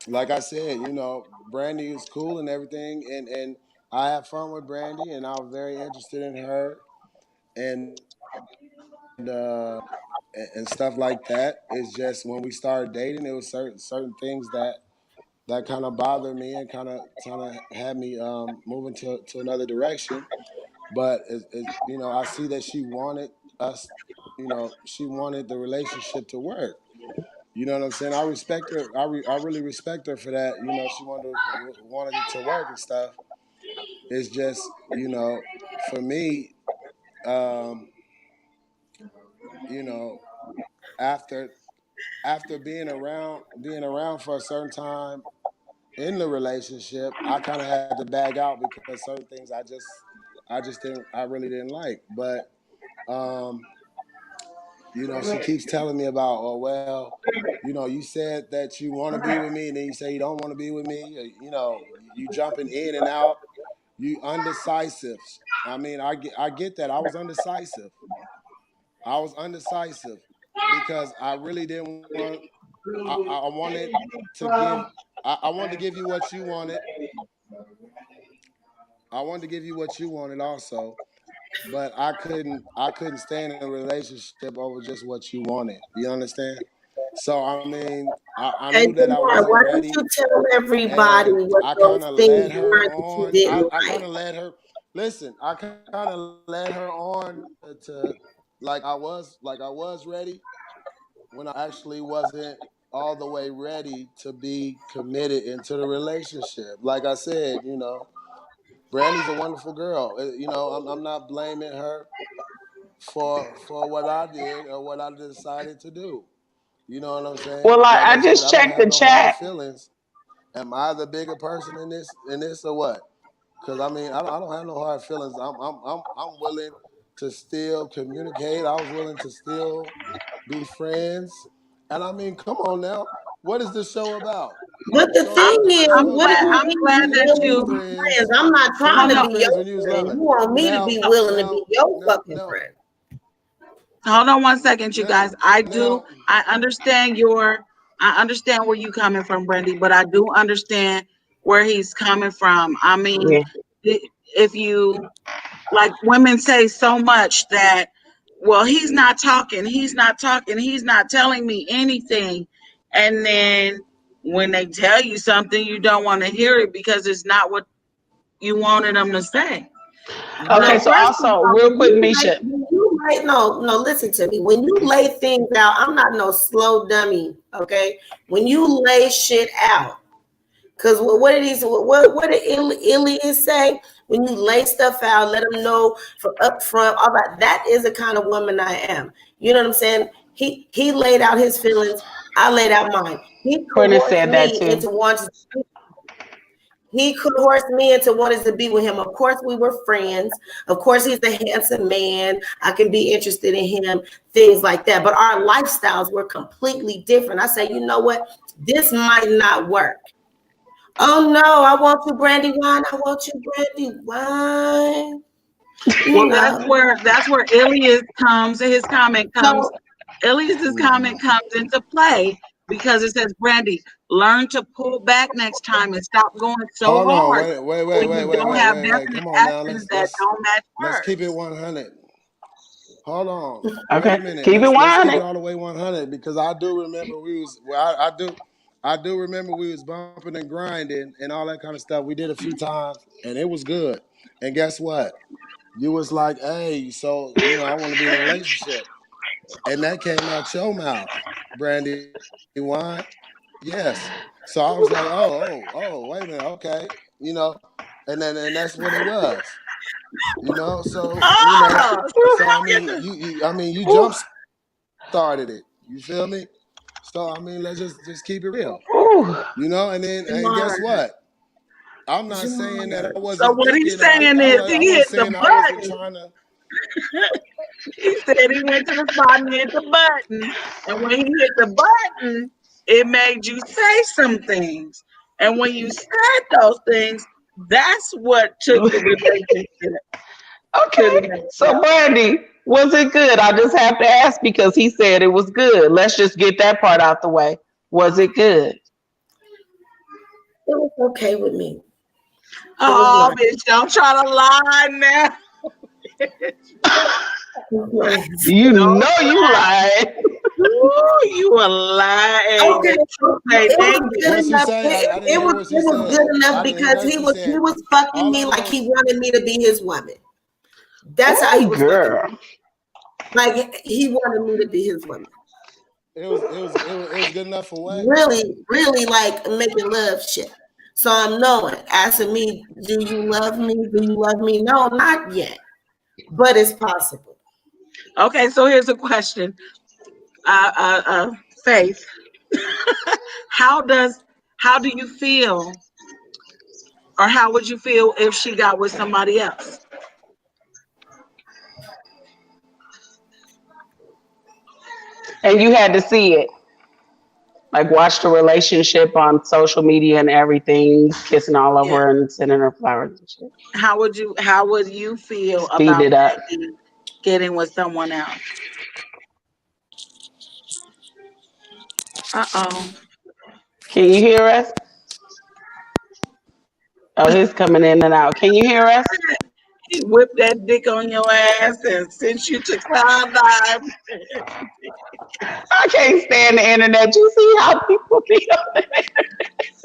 like I said, you know, Brandy is cool and everything, and I have fun with Brandy, and I was very interested in her, and uh, and stuff like that. It's just when we started dating, it was certain things that kind of bothered me and kind of had me moving to another direction. But you know, I see that she wanted us, you know, she wanted the relationship to work. You know what I'm saying? I respect her. I really respect her for that. You know, she wanted it to work and stuff. It's just, you know, for me, um, you know, after being around for a certain time in the relationship, I kind of had to bag out because certain things I really didn't like. But um, you know, she keeps telling me about, oh well, you know, you said that you want to be with me, and then you say you don't want to be with me. You know, you jumping in and out. You undecisive. I mean, I get that. I was undecisive. I was undecisive because I really didn't want. I wanted to give. I wanted to give you what you wanted. I wanted to give you what you wanted also, but I couldn't stay in a relationship over just what you wanted. You understand? So I mean, I And knew that I Jamar, wasn't why don't ready, you tell everybody and what I kind those of things led her were that you on. didn't I kind like? of led her. Listen, I kind of led her on to like I was ready when I actually wasn't all the way ready to be committed into the relationship. Like I said, you know, Brandy's a wonderful girl. You know, I'm not blaming her for what I did or what I decided to do. You know what I'm saying? Well, Like I I said, just I don't checked have the no hard chat. feelings. Am I the bigger person in this or what? Because I mean, I don't have no hard feelings. I'm willing to still communicate. I was willing to still be friends. And I mean, come on now. What is this show about? But The the show I'm thing is is, the I'm show is what do glad you about I'm mean glad you that being willing to you be friends? friends, I'm not trying hold to on. be being friends your when you was friend. loving. You want me to Now, be willing to be now, your now, fucking now, friend. Hold on one second, you now, guys. I do. now. I understand your. I understand where you coming from, Brandy, but I do understand where he's coming from. I mean, Yeah. if you like, women say so much that, well, he's not talking. He's not talking. He's not telling me anything, and then when they tell you something, you don't want to hear it because it's not what you wanted them to say. Okay. The So First of also, all, real quick, Misha. no, listen to me. When you lay things out, I'm not no slow dummy. Okay, when you lay shit out, because what did he? What did Ilias say? When you lay stuff out, let them know for up front. All that. That is the kind of woman I am. You know what I'm saying? He laid out his feelings. I laid out mine. He Courtney coerced said that me too. into wanting. He coerced me into wanting to be with him. Of course, we were friends. Of course, he's a handsome man. I can be interested in him, things like that. But our lifestyles were completely different. I say, you know what? This might not work. Oh no, I want you, Brandy Wine. I want you, Brandy Wine. You Well, know. that's where Ilias comes. His comment comes. So Elias's comment Mhm. comes into play because it says, "Brandy, learn to pull back next time and stop going so Hold on, hard wait, wait, when wait, wait, you wait, don't wait, have wait, wait. definite Come on now. actions Let's that let's don't match let's keep it words." 100. Hold on. Wait a Okay. minute. Keep it Let's keep it 100. all the way 100 because I do remember we was well, I do remember we was bumping and grinding and all that kind of stuff. We did a few times and it was good. And guess what? You was like, "Hey, so you know, I want to be in a relationship," and that came out your mouth, Brandy Wine. Yes. So I was like, oh, wait a minute, okay, you know, and that's what it was, you know. So you know, Oh, so I mean, you Ooh, jump started it. You feel me? So I mean, let's just keep it real, ooh. you know. And Jamar, guess what? I'm not saying that Jamar. I so wasn't what he's thinking of it. saying I is was, I he wasn't hit the saying I wasn't button. trying to. He said he went to the spot and hit the button, and when he hit the button, it made you say some things. And when you said those things, that's what took the relationship. Okay. So Brandy, was it good? I just have to ask because he said it was good. Let's just get that part out the way. Was it good? It was okay with me. Oh, bitch, don't try to lie now. You know you lied. Ooh, you a lying. Okay, The truth ain't it was in good you. What's she enough. say? I didn't hear what she It was said. good enough I didn't hear because nothing he she was said. fucking All me I like know, he wanted me to be his woman. That's how he Oh, was fucking me. girl. Like he wanted me to be his woman. it was good enough for what? Really like making love shit. So I'm knowing, asking me, do you love me? Do you love me? No, not yet. But it's possible. Okay, so here's a question. Faith, how do you feel, or how would you feel if she got with somebody else? And you had to see it. Like watch the relationship on social media and everything, kissing all over Yeah. her and sending her flowers and shit. How would you feel Speed about it up. Brandy getting with someone else? Uh-oh. Can you hear us? Oh, he's coming in and out. Can you hear us? He whipped that dick on your ass and sent you to cloud nine. I can't stand the internet. You see how people be on there?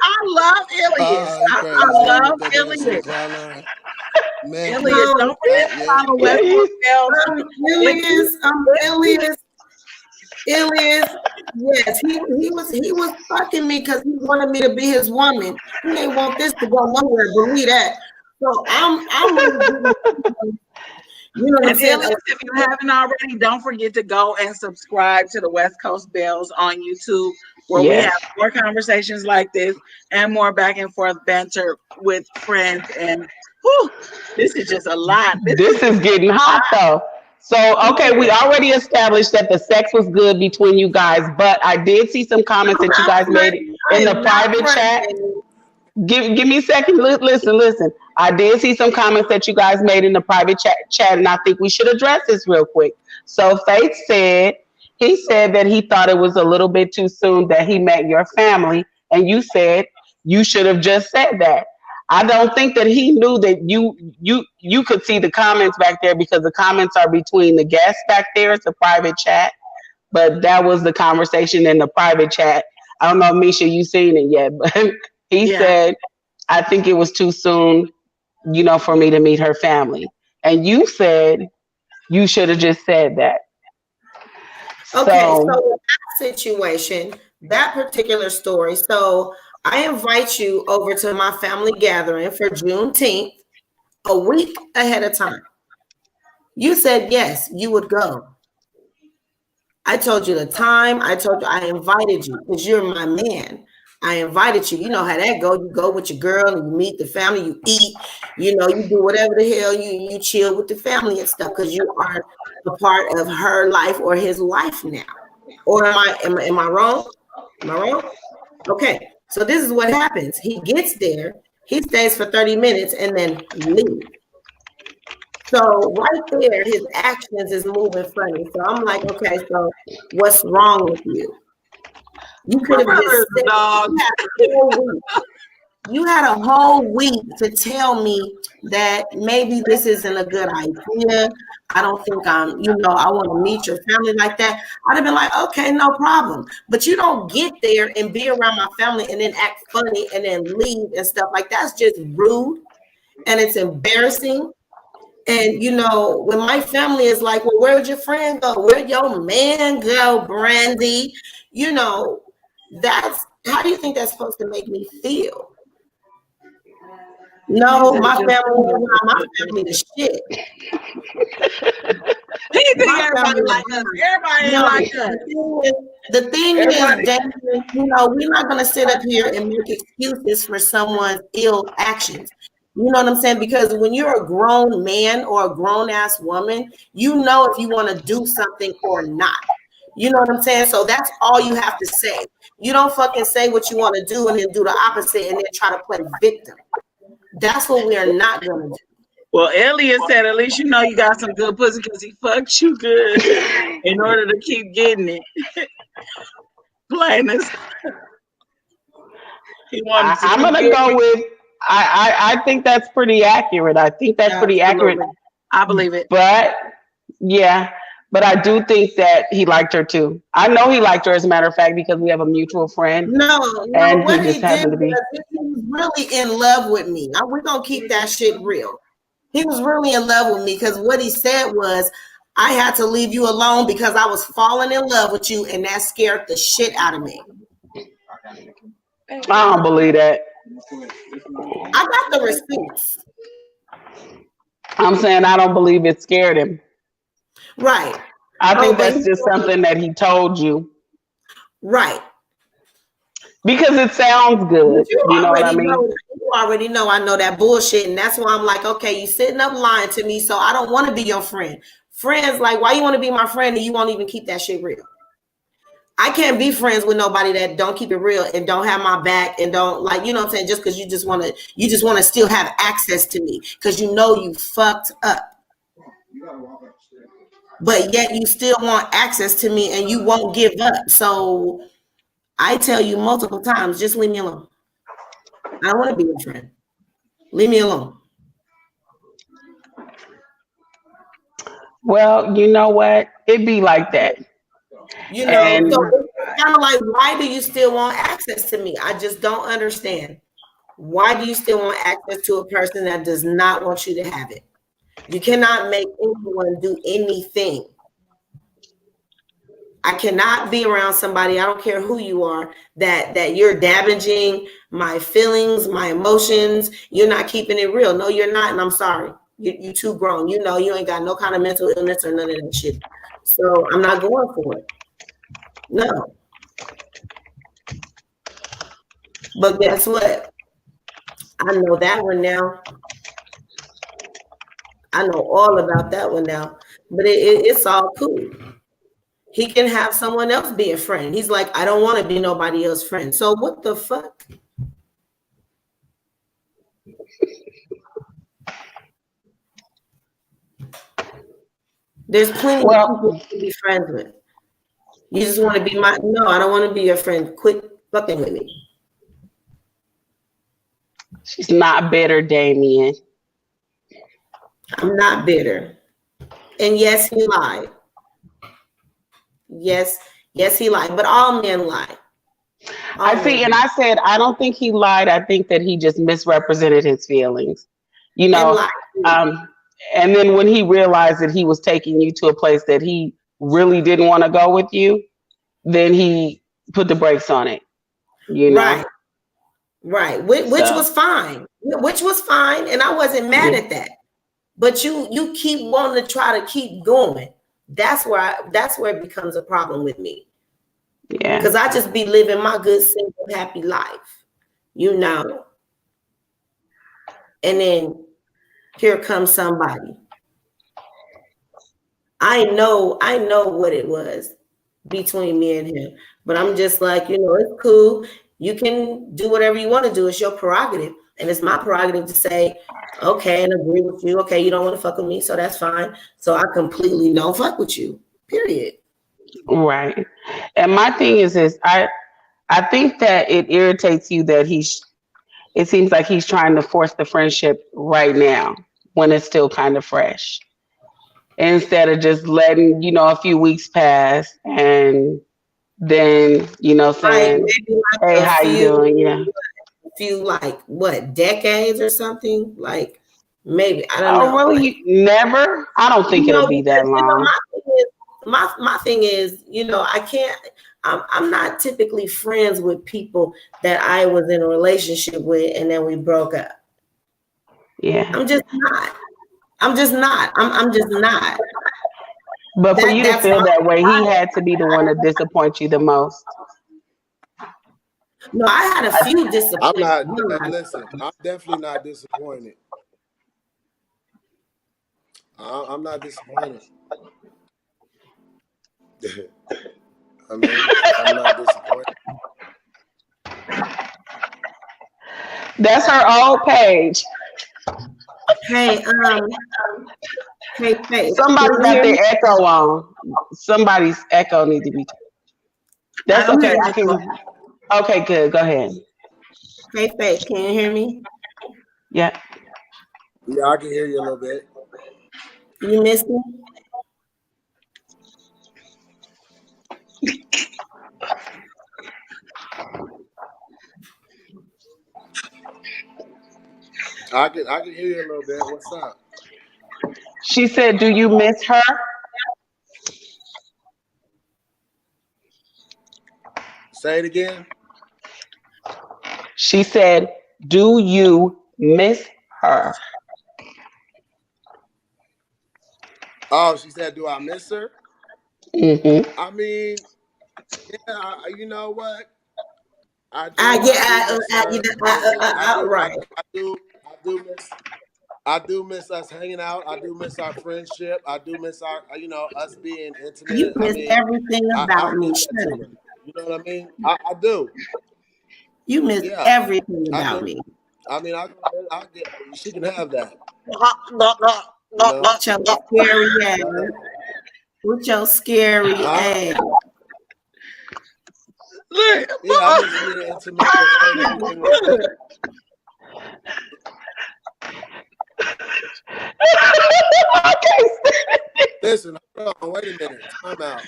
I love Ilias. You I crazy. So he love whipped that nigga shit to Ilias. cloud nine. Man, Ilias, please. don't forget to Yeah. follow Yeah, West Coast Girls. Ilias. Yes, he was fucking me because he wanted me to be his woman. He ain't want this to go nowhere. Believe that. So I'm really, you know what I'm And saying? Ilias, if you haven't already, don't forget to go and subscribe to the West Coast Bells on YouTube, where we yes. have more conversations like this and more back and forth banter with friends. And whew, this is just a lot. This is getting hot though. So, okay, we already established that the sex was good between you guys, but I did see some comments that you guys made in the private chat. Give me a second. Listen. I did see some comments that you guys made in the private chat, and I think we should address this real quick. So Faith said he said that he thought it was a little bit too soon that he met your family, and you said you should have just said that. I don't think that he knew that you could see the comments back there because the comments are between the guests back there. It's a private chat, but that was the conversation in the private chat. I don't know, Misha, you seen it yet, but he said, I think it was too soon, for me to meet her family. And you said you should have just said that. Okay, so in that situation, that particular story, so I invite you over to my family gathering for Juneteenth a week ahead of time. You said yes, you would go. I told you the time. I told you I invited you because you're my man. I invited you. You know how that go. You go with your girl and you meet the family. You eat. You do whatever the hell you chill with the family and stuff because you are a part of her life or his life now. Or am I wrong? Am I wrong? Okay. So this is what happens. He gets there. He stays for 30 minutes and then leaves. So right there, his actions is moving funny. So I'm like, okay, so what's wrong with you? You could have just said, you had a whole week to tell me that maybe this isn't a good idea. I don't think I want to meet your family like that. I'd have been like, okay, no problem. But you don't get there and be around my family and then act funny and then leave and stuff like that's just rude and it's embarrassing. And when my family is like, well, where'd your friend go? Where'd your man go, Brandy? That's how do you think that's supposed to make me feel? No, my family is shit. Everybody like us. Everybody ain't like us. The thing is, Damien, we're not going to sit up here and make excuses for someone's ill actions. You know what I'm saying? Because when you're a grown man or a grown ass woman, if you want to do something or not. You know what I'm saying? So that's all you have to say. You don't fucking say what you want to do and then do the opposite and then try to play victim. That's what we are not going to do. Well, Elliot said, at least you know you got some good pussy because he fucked you good in order to keep getting it. Plain as he wanted to. I'm gonna go with. I think that's pretty accurate. I think that's pretty accurate. I believe it. But yeah, but I do think that he liked her too. I know he liked her, as a matter of fact, because we have a mutual friend. No, and what he just happened to be. He was really in love with me. Now, we're gonna keep that shit real. He was really in love with me because what he said was, I had to leave you alone because I was falling in love with you, and that scared the shit out of me. I don't believe that. I got the receipts. I'm saying I don't believe it scared him. Right. I think that's just something that he told you. Right. Because it sounds good. You know what I mean? You already know I know that bullshit. And that's why I'm like, okay, you sitting up lying to me, so I don't want to be your friend. Friends, like, why you want to be my friend and you won't even keep that shit real? I can't be friends with nobody that don't keep it real and don't have my back and don't, like, you know what I'm saying, just because you just want to still have access to me because you know you fucked up. But yet you still want access to me and you won't give up. So I tell you multiple times, just leave me alone. I don't want to be your friend. Leave me alone. Well, you know what? It'd be like that. You know, so it's kind of like, why do you still want access to me? I just don't understand. Why do you still want access to a person that does not want you to have it? You cannot make anyone do anything. I cannot be around somebody, I don't care who you are, that you're damaging my feelings, my emotions. You're not keeping it real. No, you're not, and I'm sorry. You too grown. You know you ain't got no kind of mental illness or none of that shit. So I'm not going for it. No. But guess what? I know that one now. I know all about that one now. But it's all cool. He can have someone else be a friend. He's like, I don't want to be nobody else's friend. So what the fuck? There's plenty of people to be friends with. You just want to be no, I don't want to be your friend. Quit fucking with me. She's not bitter, Damien. I'm not bitter. And yes, he lied. Yes, he lied. But all men lie. I see, and I said, I don't think he lied. I think that he just misrepresented his feelings. You know, and then when he realized that he was taking you to a place that he really didn't want to go with you, then he put the brakes on it. You know? Right. Which was fine. Which was fine, and I wasn't mad at that. But you keep wanting to try to keep going. That's where it becomes a problem with me. Yeah. Because I just be living my good, simple, happy life, you know. And then here comes somebody. I know what it was between me and him. But I'm just like, you know, it's cool. You can do whatever you want to do. It's your prerogative. And it's my prerogative to say, okay, and agree with you. Okay, you don't want to fuck with me, so that's fine. So I completely don't fuck with you, period. Right. And my thing is I think that it irritates you that it seems like he's trying to force the friendship right now when it's still kind of fresh. Instead of just letting, you know, a few weeks pass and then, you know, saying, hey, how you doing? Yeah. A few, like, what, decades or something? Like, maybe, I don't know. Oh, really? Never? I don't think it'll be that long. My thing is, you know, I'm not typically friends with people that I was in a relationship with and then we broke up. Yeah. I'm just not. I'm just not. But for you to feel that way, he had to be the one to disappoint you the most. No, I had a few disappointments. Listen, I'm definitely not disappointed. I'm not disappointed. I mean, I'm not disappointed. That's her old page. Hey, Faith. Somebody can you got hear me? their echo on. Somebody's echo need to be. That's I don't okay. hear I can. Okay, good. Go ahead. Hey, Faith, can you hear me? Yeah. Yeah, I can hear you a little bit. You missed me? I can hear you a little bit. What's up? She said, "Do you miss her?" Say it again. She said, "Do you miss her?" Oh, she said, "Do I miss her?" Mm-hmm. I mean, yeah. You know what? I Yeah, do. I do miss her. you know, right. I do miss. I do miss us hanging out. I do miss our friendship. I do miss our, us being You intimate. I miss mean, everything I about me. miss Shut that to up. her. You know what I mean? I do. You miss Yeah, everything I about do. me. I mean, I get. She can have that. You know. With your scary ass. With your scary ass. Look, Yeah, I miss being intimate with her and everything like that. I can't stand it. Listen, hold on, wait a minute. Time out.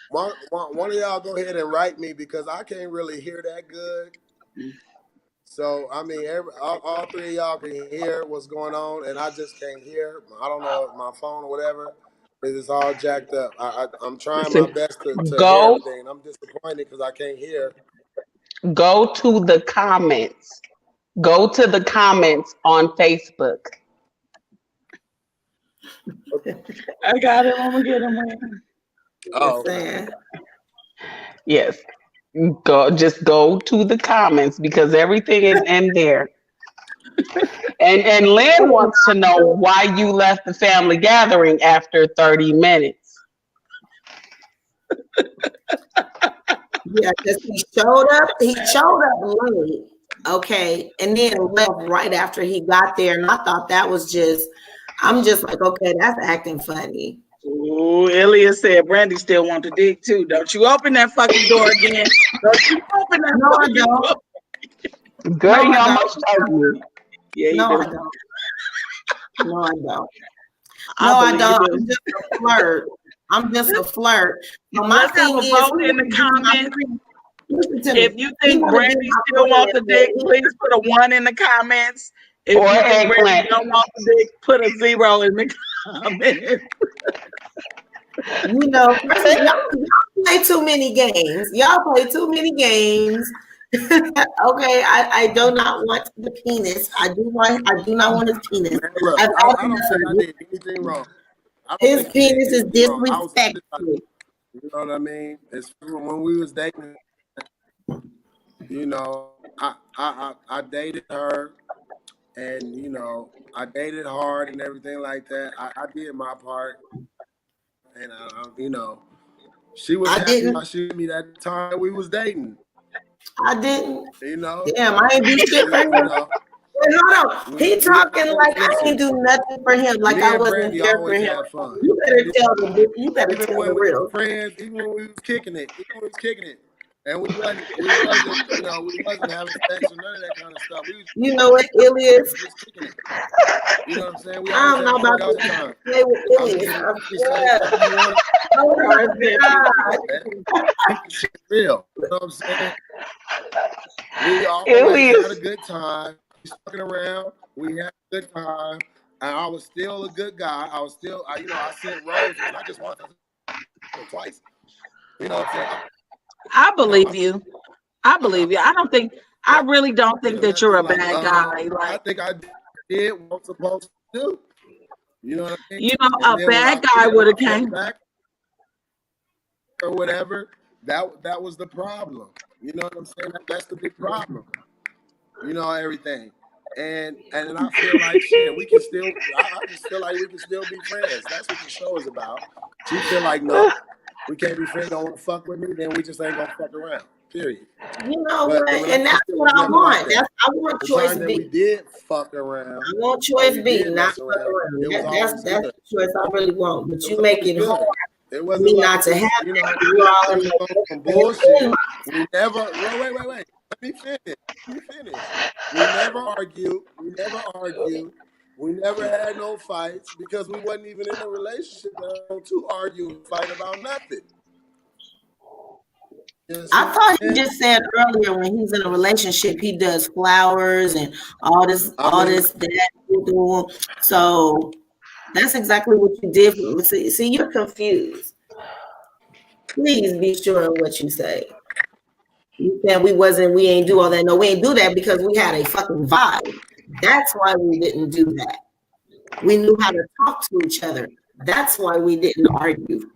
One of y'all go ahead and write me because I can't really hear that good. So I mean, all three of y'all can hear what's going on, and I just can't hear. I don't know if my phone or whatever is all jacked up. I'm trying my Listen, best to hear go everything, and I'm disappointed because I can't hear. go to the comments. Go to the comments on Facebook. I got it. I'm gonna get him. Oh, Just saying. Yes. Just go to the comments because everything is in there. And Lynn wants to know why you left the family gathering after 30 minutes. Yeah, because he showed up. He showed up late. Okay, and then left right after he got there, and I thought that was just. I'm just like, okay, that's acting funny. Ooh, Ilya said Brandy still want to dig too. Don't you open that fucking door again. Don't you open that No, I fucking don't. door. Girl, No, you I almost told me. Yeah, you No, do. I don't. No, I don't. I No, I believe don't. you I'm do. just a flirt. I'm just a flirt. But my Let's have thing a is, vote in the comments. listen to me. If you He think wanna be Brandy my still wants a friend, dick, but please put a 1 in the comments. If Or you think Brandy eggplant. don't want a dick, put a 0 in the comments. you know, y'all play too many games. Y'all play too many games. Okay, I do not want the penis. I do not want his penis. man, look, I've I don't already think I heard it. did anything wrong. I don't His think you did penis is anything wrong. I was saying this, disrespectful. you know what I mean? It's when we was dating. You know, I dated her, and I dated hard and everything like that. I did my part, and she was I happy didn't. about shooting me that time we was dating. I didn't. You know, Damn, I ain't do shit for him. you know, Wait, hold on. He talking like I listen. ain't do nothing for him, like Me I and wasn't Brandy there for always him. had fun. You better tell the you better Even tell when the we were real. friends, even when we was kicking it, and we wasn't, we wasn't having sex or none of that kind of stuff. We was You know what, Ilias? just kicking it. You know what I'm saying? We I always don't know had fun about all this the time. play with I Ilias. mean, I you can say swear. whatever you want. Oh my God. Keep the shit real. You know what I'm saying? We always had a Ilias. good time. We fucking around. We had a good time. And I was still a good guy. I was still, I sent roses, not just once, twice. You know what I'm saying? I believe you. I believe you. I really don't think that you're a Like, bad guy. I Like, think I did what I'm supposed to do. You know what I mean? you know, And a then bad guy would have came came. back or whatever, that was the problem. You know what I'm saying? That's the big problem. You know, everything. And I feel like shit, we can still. I just feel like we can still be friends. That's what the show is about. She feel like no, we can't be friends. Don't want to fuck with me, then we just ain't gonna fuck around. Period. You know what? And that's what I want. I want choice B. We did fuck around. I want choice B, not fuck around. That's the choice I really want. But you make it hard. It wasn't me not to have you know, some bullshit. We never wait. Let me finish. We never argued. We never had no fights because we wasn't even in a relationship to argue and fight about nothing. I thought he just said earlier when he's in a relationship, he does flowers and all this, that. So that's exactly what you did. See, you're confused. Please be sure of what you say. You said we ain't do all that. No, we ain't do that because we had a fucking vibe. That's why we didn't do that. We knew how to talk to each other. That's why we didn't argue.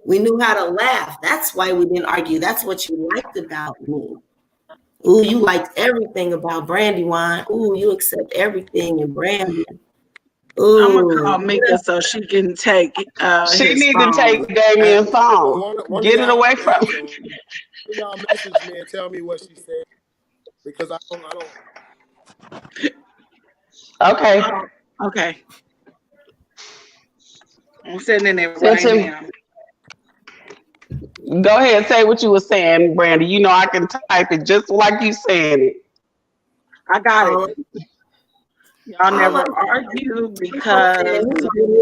We knew how to laugh. That's why we didn't argue. That's what you liked about me. Ooh, you liked everything about Brandywine. Ooh, you accept everything in Brandy. Ooh. I'm gonna call Mika so she can take. She needs to take Damien's phone. Get it away from her. Y'all message me and tell me what she said because I don't. Okay. Okay. I'm sitting in there right now. Go ahead, say what you were saying, Brandy. You know I can type it just like you saying it. I got it. Y'all never argue because,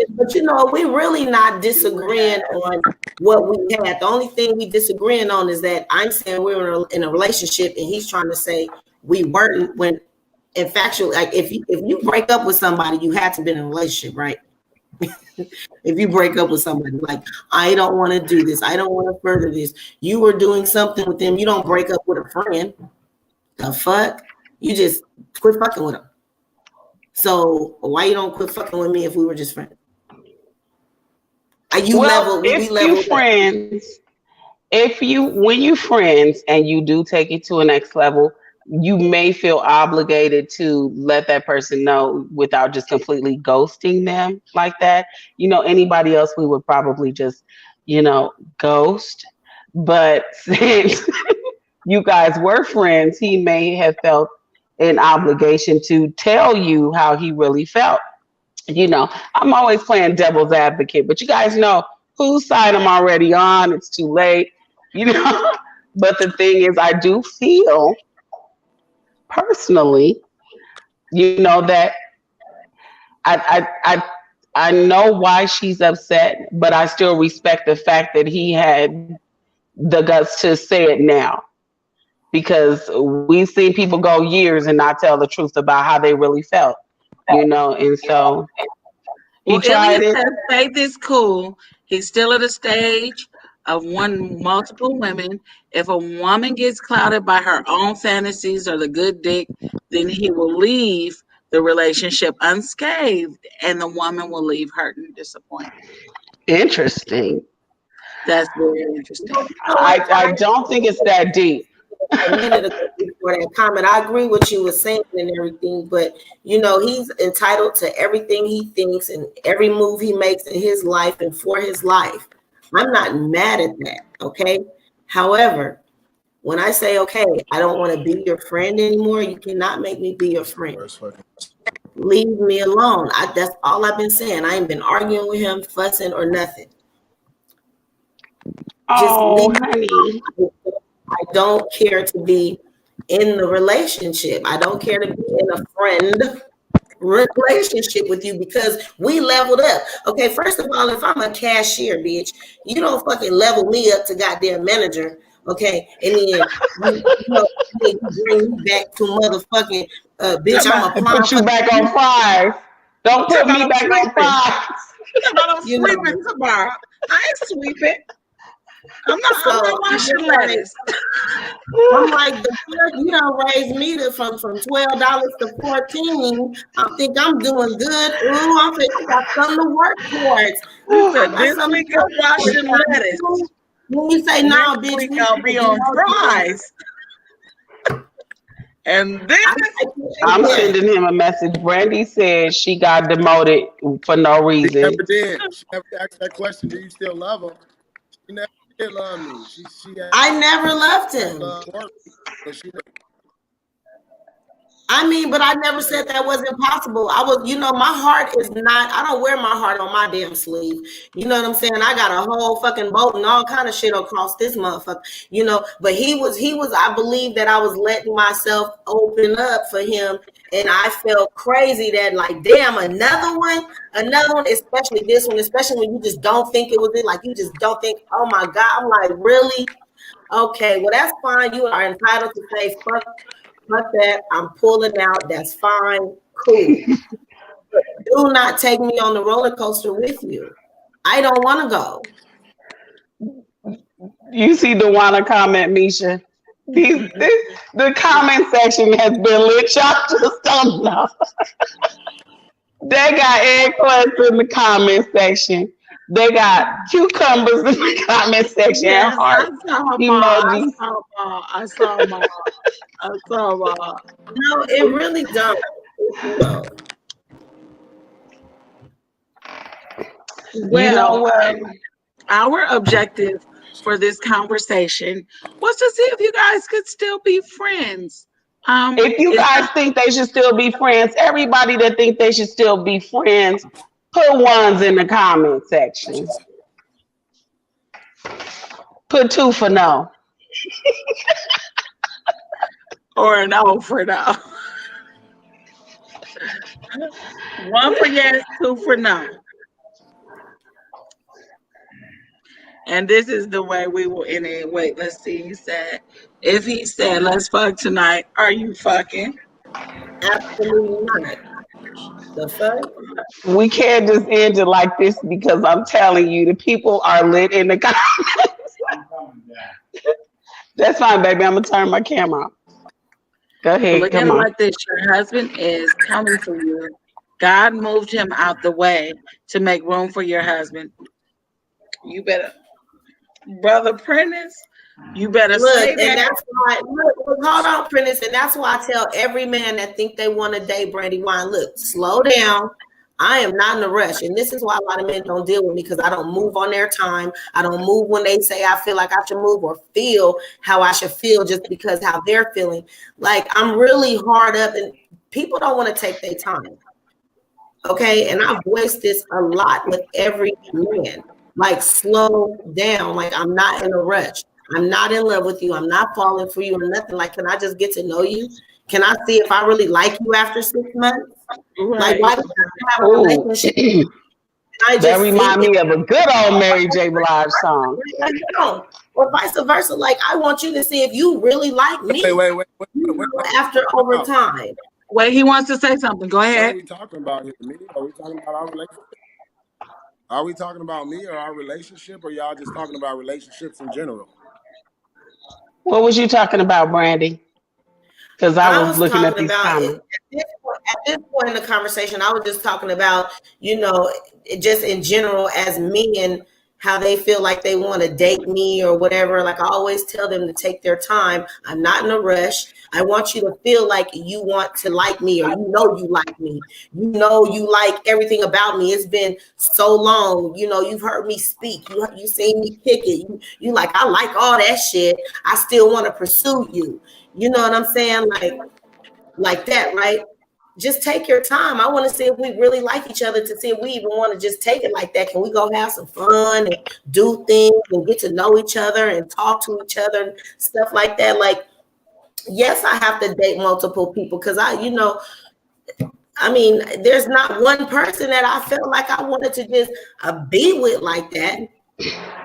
but you know, we really not disagreeing on what we had. The only thing we disagreeing on is that I'm saying we're in a relationship, and he's trying to say we weren't. When in fact, like if you break up with somebody, you had to be in a relationship, right? If you break up with somebody, like I don't want to do this, I don't want to further this. You were doing something with them. You don't break up with a friend. The fuck? You just quit fucking with them. So why you don't quit fucking with me if we were just friends? Are you level? If you friends, when you friends and you do take it to a next level, you may feel obligated to let that person know without just completely ghosting them like that. You know, anybody else we would probably just, ghost. But since you guys were friends, he may have felt an obligation to tell you how he really felt. I'm always playing devil's advocate, but you guys know whose side I'm already on. It's too late, But the thing is, I do feel personally, that I know why she's upset, but I still respect the fact that he had the guts to say it now. Because we've seen people go years and not tell the truth about how they really felt, and so he tried it. Faith is cool. He's still at a stage of multiple women. If a woman gets clouded by her own fantasies or the good dick, then he will leave the relationship unscathed, and the woman will leave hurt and disappointed. Interesting. That's very interesting. I don't think it's that deep. A minute ago before that comment, I agree with what you were saying and everything, but he's entitled to everything he thinks and every move he makes in his life and for his life. I'm not mad at that, okay? However, when I say, okay, I don't want to be your friend anymore, you cannot make me be your friend. Leave me alone. That's all I've been saying. I ain't been arguing with him, fussing, or nothing. Oh, honey. I don't care to be in the relationship. I don't care to be in a friend relationship with you because we leveled up. Okay, first of all, if I'm a cashier, bitch, you don't fucking level me up to goddamn manager. Okay, and then you bring me back to motherfucking bitch. I'm applying. Put you back on 5. Don't put me back on 5. I'm sweeping tomorrow. I ain't sweeping. I'm not washing lettuce. I'm like, you don't raise me from $12 to $14. I think I'm doing good. Ooh, I think I got something to work towards. This week I'm washing lettuce. When you say no, bitch, I'll be on fries. And then I'm sending him a message. Brandy said she got demoted for no She reason. never did. She never asked that question. Do you still love him? She never did love me. She I never loved him. work, but she I mean, but I never said that wasn't possible. I was, my heart is not, I don't wear my heart on my damn sleeve. You know what I'm saying? I got a whole fucking boat and all kind of shit across this motherfucker, but he was, I believe that I was letting myself open up for him. And I felt crazy that like, damn, another one, especially this one, especially when you just don't think it was it. Like you just don't think, oh my God. I'm like, really? Okay, well, that's fine. You are entitled to say, fuck that, I'm pulling out. That's fine, cool. But do not take me on the roller coaster with you. I don't want to go. You see the wanna comment, Misha? The comment section has been lit. Y'all just don't know. They got eggplants in the comment section. They got cucumbers in the comment section. yes, Heart emojis. I saw them all. No, it really don't. No. Well, you know what? Our objective for this conversation was to see if you guys could still be friends. If you guys think they should still be friends, everybody that think they should still be friends, put ones in the comment section. Put 2 for no. Or an O for no. 1 for yes, 2 for no. And this is the way we will end it. Wait, let's see. He said, if he said, let's fuck tonight, are you fucking? Absolutely not. The fuck? We can't just end it like this because I'm telling you, the people are lit in the comments. That's fine, baby. I'm going to turn my camera off. Go ahead. Look at it like this. Your husband is coming for you. God moved him out the way to make room for your husband. You better, Brother Prentice, you better say that. And that's why, hold on, Prentice. And that's why I tell every man that think they want to date Brandy Wine, look, slow down. I am not in a rush. And this is why a lot of men don't deal with me, because I don't move on their time. I don't move when they say I feel like I should move or feel how I should feel just because how they're feeling. Like, I'm really hard up and people don't want to take their time. Okay. And I've voiced this a lot with every man. Like, slow down. Like, I'm not in a rush. I'm not in love with you. I'm not falling for you or nothing. Like, can I just get to know you? Can I see if I really like you after 6 months? Right. Like, why do I have a relationship? That reminds me of a good old Mary J. Blige song. Or vice versa. Like, I want you to see if you really like me. Wait. After over time. Wait, he wants to say something. Go ahead. What are we talking about here? Me? Are we talking about our relationship? Are we talking about me or our relationship, or y'all just talking about relationships in general? What was you talking about, Brandy? Because I was looking at these comments. At this point in the conversation, I was just talking about, just in general as men, how they feel like they want to date me or whatever. Like, I always tell them to take their time. I'm not in a rush. I want you to feel like you want to like me, or you like me. You like everything about me. It's been so long. You've heard me speak. You seen me kick it. You like, I like all that shit. I still want to pursue you. You know what I'm saying? Like that, right? Just take your time. I want to see if we really like each other, to see if we even want to just take it like that. Can we go have some fun and do things and get to know each other and talk to each other and stuff like that? Like, yes, I have to date multiple people because there's not one person that I felt like I wanted to just be with like that.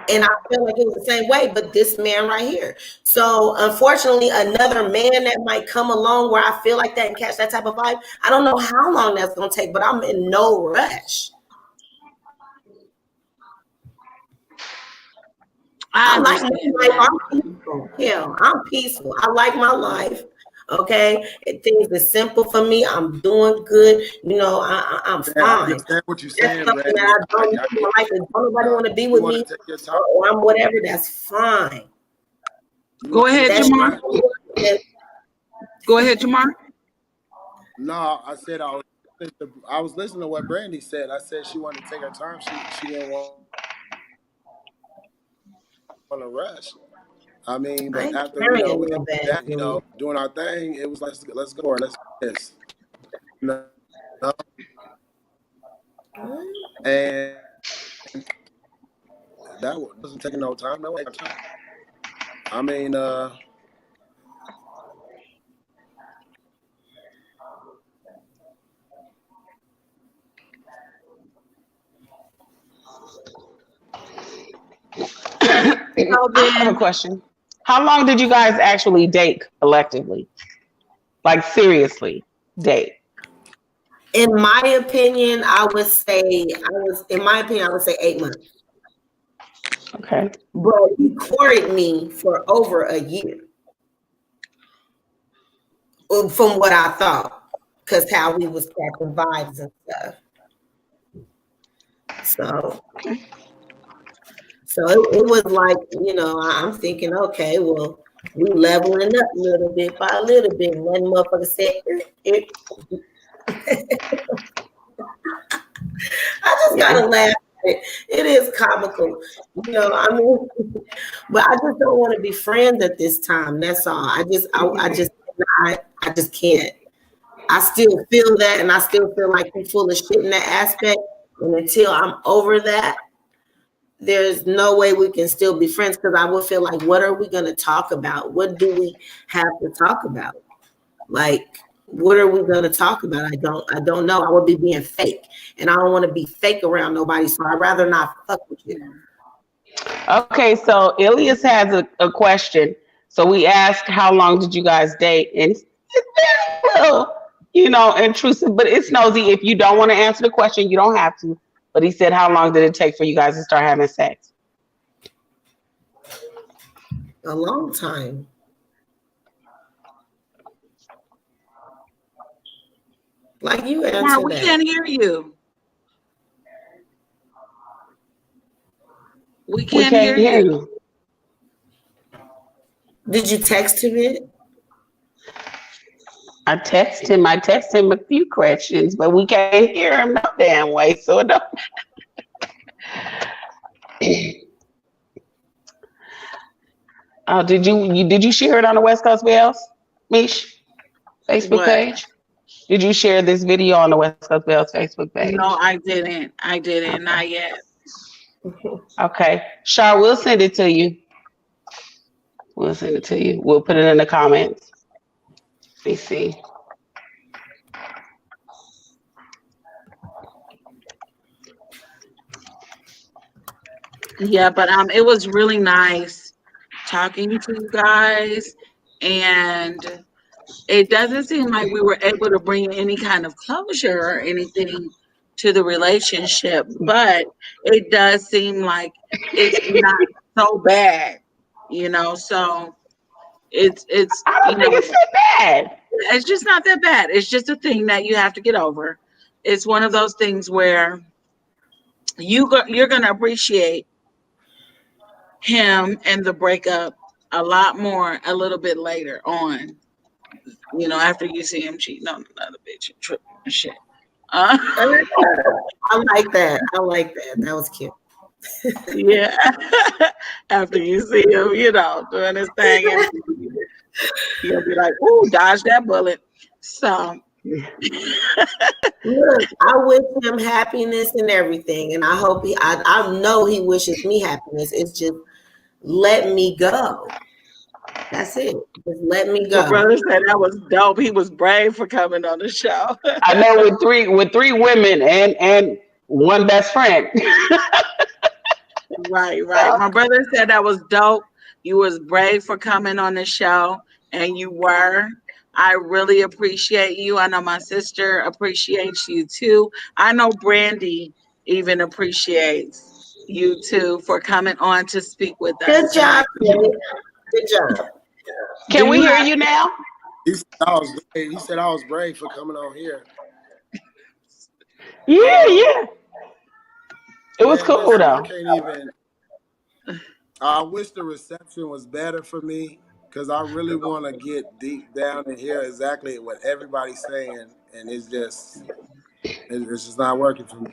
And I feel like it was the same way, but this man right here. So unfortunately, another man that might come along where I feel like that and catch that type of vibe, I don't know how long that's going to take, but I'm in no rush. I like my life. I'm peaceful. Yeah, I'm peaceful. I like my life. Okay, things are simple for me. I'm doing good. I'm fine. I understand what you're saying, that's something that I don't like. If nobody want to be with me, or I'm whatever, that's fine. Go ahead, Jamal. Go ahead, Jamar. No, I said I was listening to what Brandy said. I said she wanted to take her time. She didn't want to rush. I mean, I but ain't after carrying we no did bag. that, doing our thing, it was like let's go or let's do this. You know? And that wasn't taking no time. No time. I mean, I have a question. How long did you guys actually date collectively? Like seriously, date? In my opinion, I would say 8 months. Okay. But he courted me for over a year. From what I thought, because how we was catching vibes and stuff. So it was like, I'm thinking, okay, well, we leveling up a little bit by a little bit. And then motherfucker said, I just gotta laugh at it. It is comical, I mean, but I just don't want to be friends at this time. That's all. I just can't. I still feel that, and I still feel like he's full of shit in that aspect. And until I'm over that, there's no way we can still be friends, because I would feel like, what are we going to talk about? What do we have to talk about? Like, what are we going to talk about? I don't know. I would be being fake, and I don't want to be fake around nobody, so I'd rather not fuck with you. Okay, so Ilias has a question. So we asked, how long did you guys date? And it's a little, intrusive, but it's nosy. If you don't want to answer the question, you don't have to. But he said, how long did it take for you guys to start having sex? A long time. Like you answered that. We can't hear you. We can't hear you. Did you text him it? I text him a few questions, but we can't hear him no damn way, so it don't. Oh, did you share it on the West Coast Bells, Mish? Facebook page? Did you share this video on the West Coast Bells Facebook page? No, I didn't. Not yet. Okay. Shar, we'll send it to you. We'll put it in the comments. Let me see. Yeah, but it was really nice talking to you guys, and it doesn't seem like we were able to bring any kind of closure or anything to the relationship, but it does seem like it's not so bad, so it's I don't think it's that bad. It's just not that bad. It's just a thing that you have to get over. It's one of those things where you're going to appreciate him and the breakup a lot more a little bit later on, after you see him cheating on another bitch and tripping and shit. I like that. That was cute. Yeah. After you see him, doing his thing, and you'll be like, "Ooh, dodge that bullet." So, look, I wish him happiness and everything, and I hope I know he wishes me happiness. It's just let me go. That's it. Just let me go. My brother said that was dope. He was brave for coming on the show. I know, with three women and one best friend. Right. My brother said that was dope. You was brave for coming on the show, and you were. I really appreciate you. I know my sister appreciates you too. I know Brandy even appreciates you too for coming on to speak with us. Good job, Brandy. Good job. Can we hear you now? He said I was brave for coming on here. Yeah. It was cool though. I wish the reception was better for me, because I really want to get deep down and hear exactly what everybody's saying, and it's just not working for me.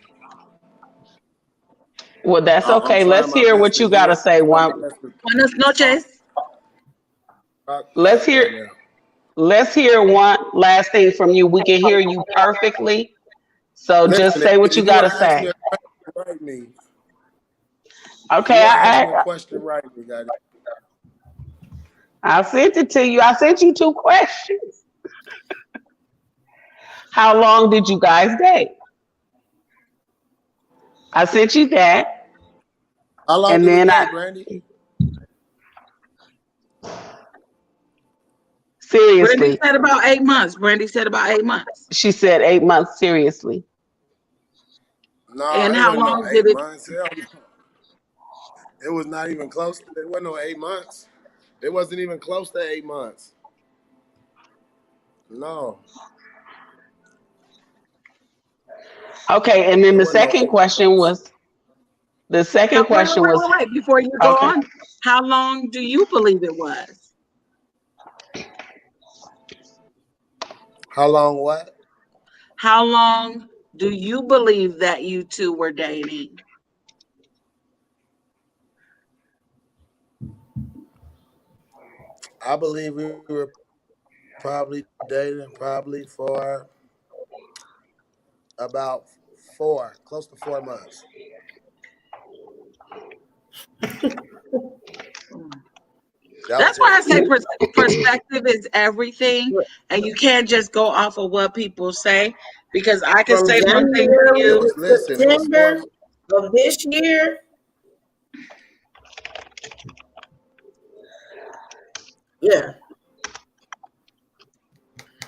Well, that's I'm okay. trying Let's my hear best what to you got to hear. say. Buenas noches. Let's hear. Let's hear one last thing from you. We can hear you perfectly. So just Listen, say what if you you got want to to ask say. me a question, write me. If you Okay, want to ask me a question, write me, guys. I sent it to you. I sent you 2 questions. How long did you guys date? I sent you that, How long and did we then date, Brandy? Brandy seriously, said about 8 months. Brandy said about 8 months. she said 8 months. Seriously. No, And it how wasn't no long 8 did it? months. Hell no. It was not even close. It wasn't no 8 months. It wasn't even close to 8 months. No, Okay, and then it the wasn't no second 8 question months. was the second question was Wait. Before you go okay. on, how long do you believe it was? How long? What? How long do you believe that you two were dating? I believe we were probably dating probably for about close to 4 months. That That's was why I it. say perspective is everything, and you can't just go off of what people say. Because I can From say one thing to January It you. was. to Listen, it was 4. September of this year, yeah.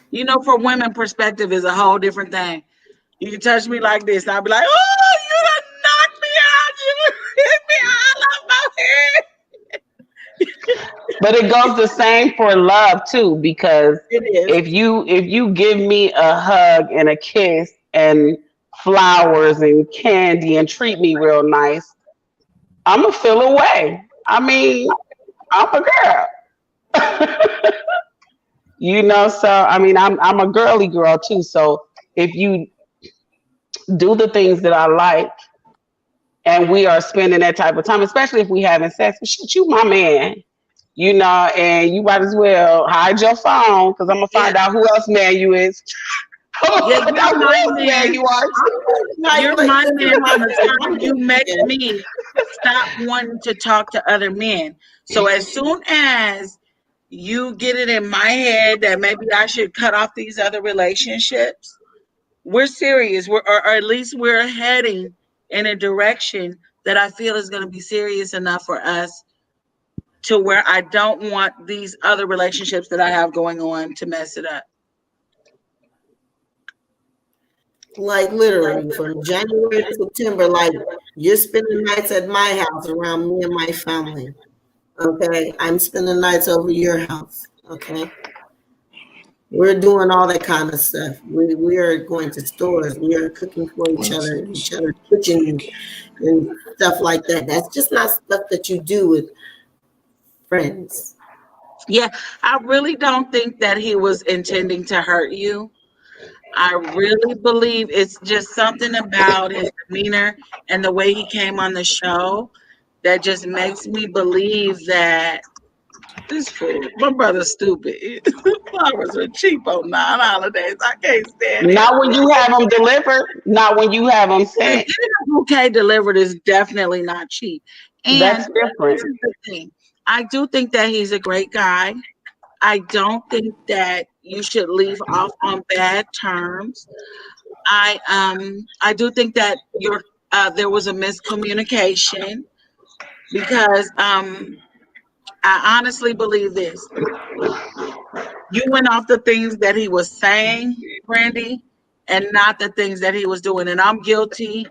You know, for women, perspective is a whole different thing. You can touch me like this, and I'll be like, "Oh, you done knocked me out! You hit me all off my head." But it goes the same for love too, because It is. if you give me a hug and a kiss and flowers and candy and treat me real nice, I'ma feel away. I mean, I'm a girl. So I mean I'm a girly girl too. So if you do the things that I like and we are spending that type of time, especially if we having sex, but shit, you my man. And you might as well hide your phone because I'm gonna Yeah, find out who else man you is. yeah. Find out You're who my else man man. you are. You're my This is man my from the time you met man. me. Stop wanting to talk to other men. So as soon as you get it in my head that maybe I should cut off these other relationships, we're serious. Or at least we're heading in a direction that I feel is going to be serious enough for us to where I don't want these other relationships that I have going on to mess it up. Like literally from January to September, like you're spending nights at my house around me and my family. Okay. I'm spending nights over your house. Okay. We're doing all that kind of stuff. We are going to stores. We are cooking for each other in each other's kitchen and stuff like that. That's just not stuff that you do with friends. Yeah, I really don't think that he was intending to hurt you. I really believe it's just something about his demeanor and the way he came on the show that just makes me believe that this fool, my brother's stupid. Flowers are cheap on non-holidays. I can't stand it. Not when you have them delivered. Not when you have them Getting sent. a bouquet delivered is definitely not cheap. And That's different. this is the thing. I do think that he's a great guy. I don't think that you should leave off on bad terms. I do think that there was a miscommunication because I honestly believe this. You went off the things that he was saying, Brandy, and not the things that he was doing. And I'm guilty.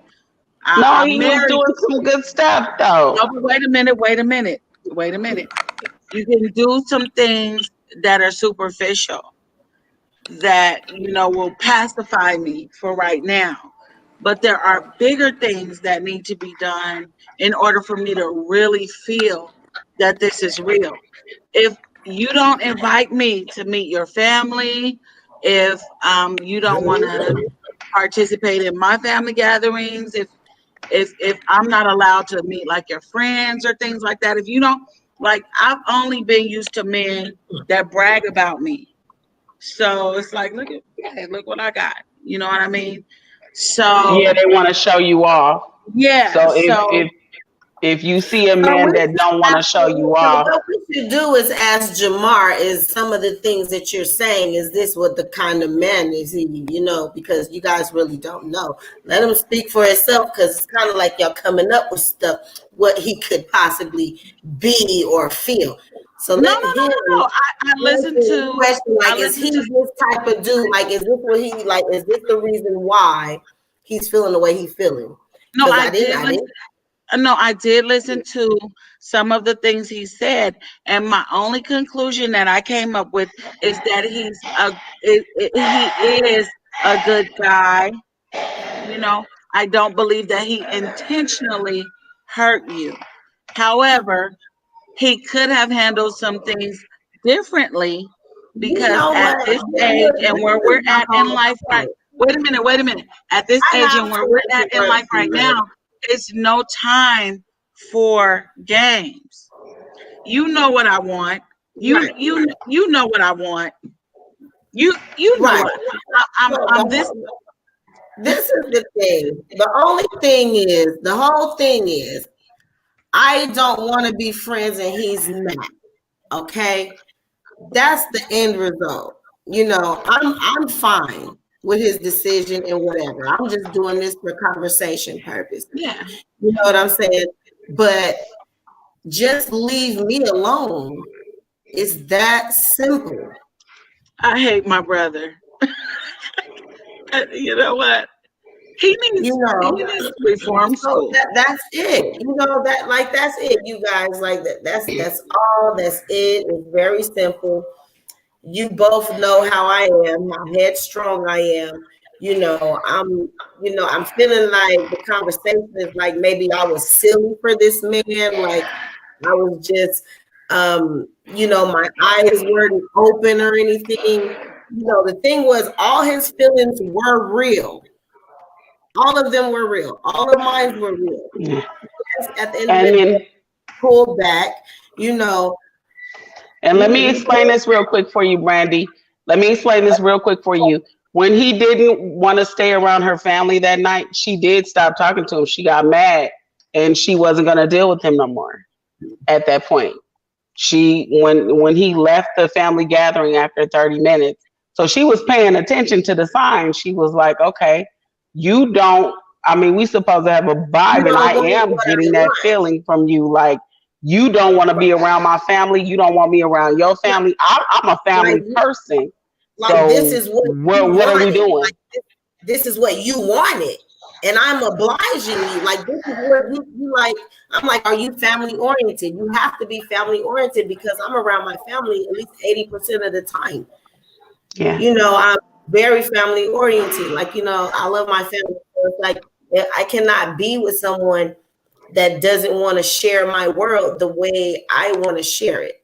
No, I'm he was married. doing some good stuff though. No, but wait a minute. You can do some things that are superficial that will pacify me for right now. But there are bigger things that need to be done in order for me to really feel that this is real. If you don't invite me to meet your family, if you don't want to participate in my family gatherings, if I'm not allowed to meet like your friends or things like that, if you don't like, I've only been used to men that brag about me. So it's like, look what I got. You know what I mean? So Yeah, they want to show you off. yeah, So so if you see a So man we that don't want to show you so off, what we should do is ask Jamar, is some of the things that you're saying, is this what the kind of man is he, because you guys really don't know. Let him speak for himself, because it's kind of like y'all coming up with stuff, what he could possibly be or feel. So no, no, let no, him no, no. I answer listened the to question, I like, is listened he to this type of dude? Like, is this what he, like, is this the reason why he's feeling the way he's feeling? no, Because I didn't. no, I did listen to some of the things he said, and my only conclusion that I came up with is that he is a good guy. You know, I don't believe that he intentionally hurt you. However, he could have handled some things differently, You because know at what? this age and where This is we're my at in whole life, right? point. Wait a minute. At this I age have and where we're to at in work life right now, it's no time for games. You know what I want. Right, You know what I want. You know right. what I'm this. This is the thing. The only thing is, the whole thing is, I don't want to be friends and he's not. Okay, that's the end result. I'm fine with his decision and whatever. I'm just doing this for conversation purpose. Yeah, You know what I'm saying? But just leave me alone. It's that simple. I hate my brother. You know what? He needs You he know. needs reform So school. that's it. That's it, you guys. Like that's all. That's it. It's very simple. You both know how I am, how headstrong I am. I'm feeling like the conversation is like maybe I was silly for this man. Like I was just my eyes weren't open or anything. The thing was, all his feelings were real. All of them were real. All of mine were real. yeah. Yes, at the end of And the day, then pull back. You know, And let me explain this real quick for you, Brandy. Let me explain this real quick for you. When he didn't want to stay around her family that night, she did stop talking to him. She got mad and she wasn't going to deal with him no more at that point. When he left the family gathering after 30 minutes, so she was paying attention to the signs. She was like, okay, you don't, I mean, we supposed to have a you vibe, and I don't want am what I getting that want. feeling from you. Like, you don't want to be around my family. You don't want me around your family. I'm a family person. So This is what what are we doing? This is what you wanted, and I'm obliging you. Like, this is what you like. I'm like, are you family oriented? You have to be family oriented, because I'm around my family at least 80% of the time. Yeah. I'm very family oriented. Like, I love my family. So it's like, I cannot be with someone that doesn't want to share my world the way I want to share it.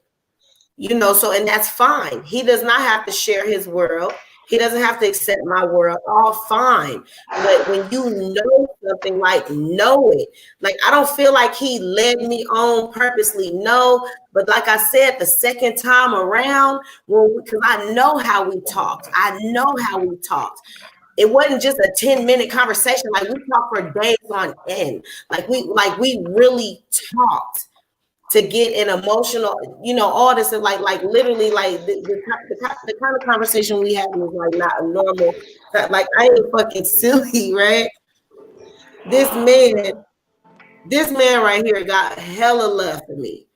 So, and that's fine. He does not have to share his world. He doesn't have to accept my world. All fine. But when you know something, like, know it. Like, I don't feel like he led me on purposely. No. But like I said, the second time around, because I know how we talked. It wasn't just a 10-minute conversation. Like, we talked for days on end. Like we really talked to get an emotional, all this, and like literally, like the kind of conversation we have is like not a normal. Like, I ain't fucking silly, right? This man right here got hella love for me.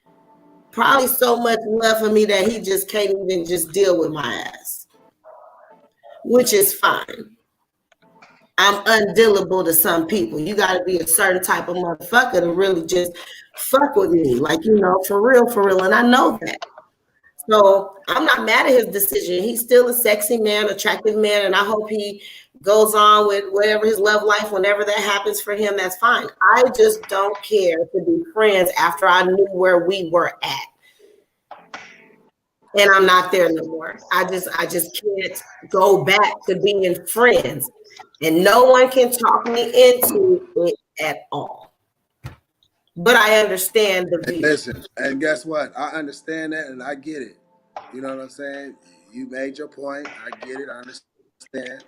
Probably so much love for me that he just can't even just deal with my ass, which is fine. I'm undealable to some people. You got to be a certain type of motherfucker to really just fuck with me. Like, for real. And I know that. So I'm not mad at his decision. He's still a sexy man, attractive man. And I hope he goes on with whatever his love life, whenever that happens for him, that's fine. I just don't care to be friends after I knew where we were at. and I'm not there no more. I just can't go back to being friends, and no one can talk me into it at all. But I understand the view. Listen, and guess what? I understand that and I get it. You know what I'm saying? You made your point. I get it. I understand.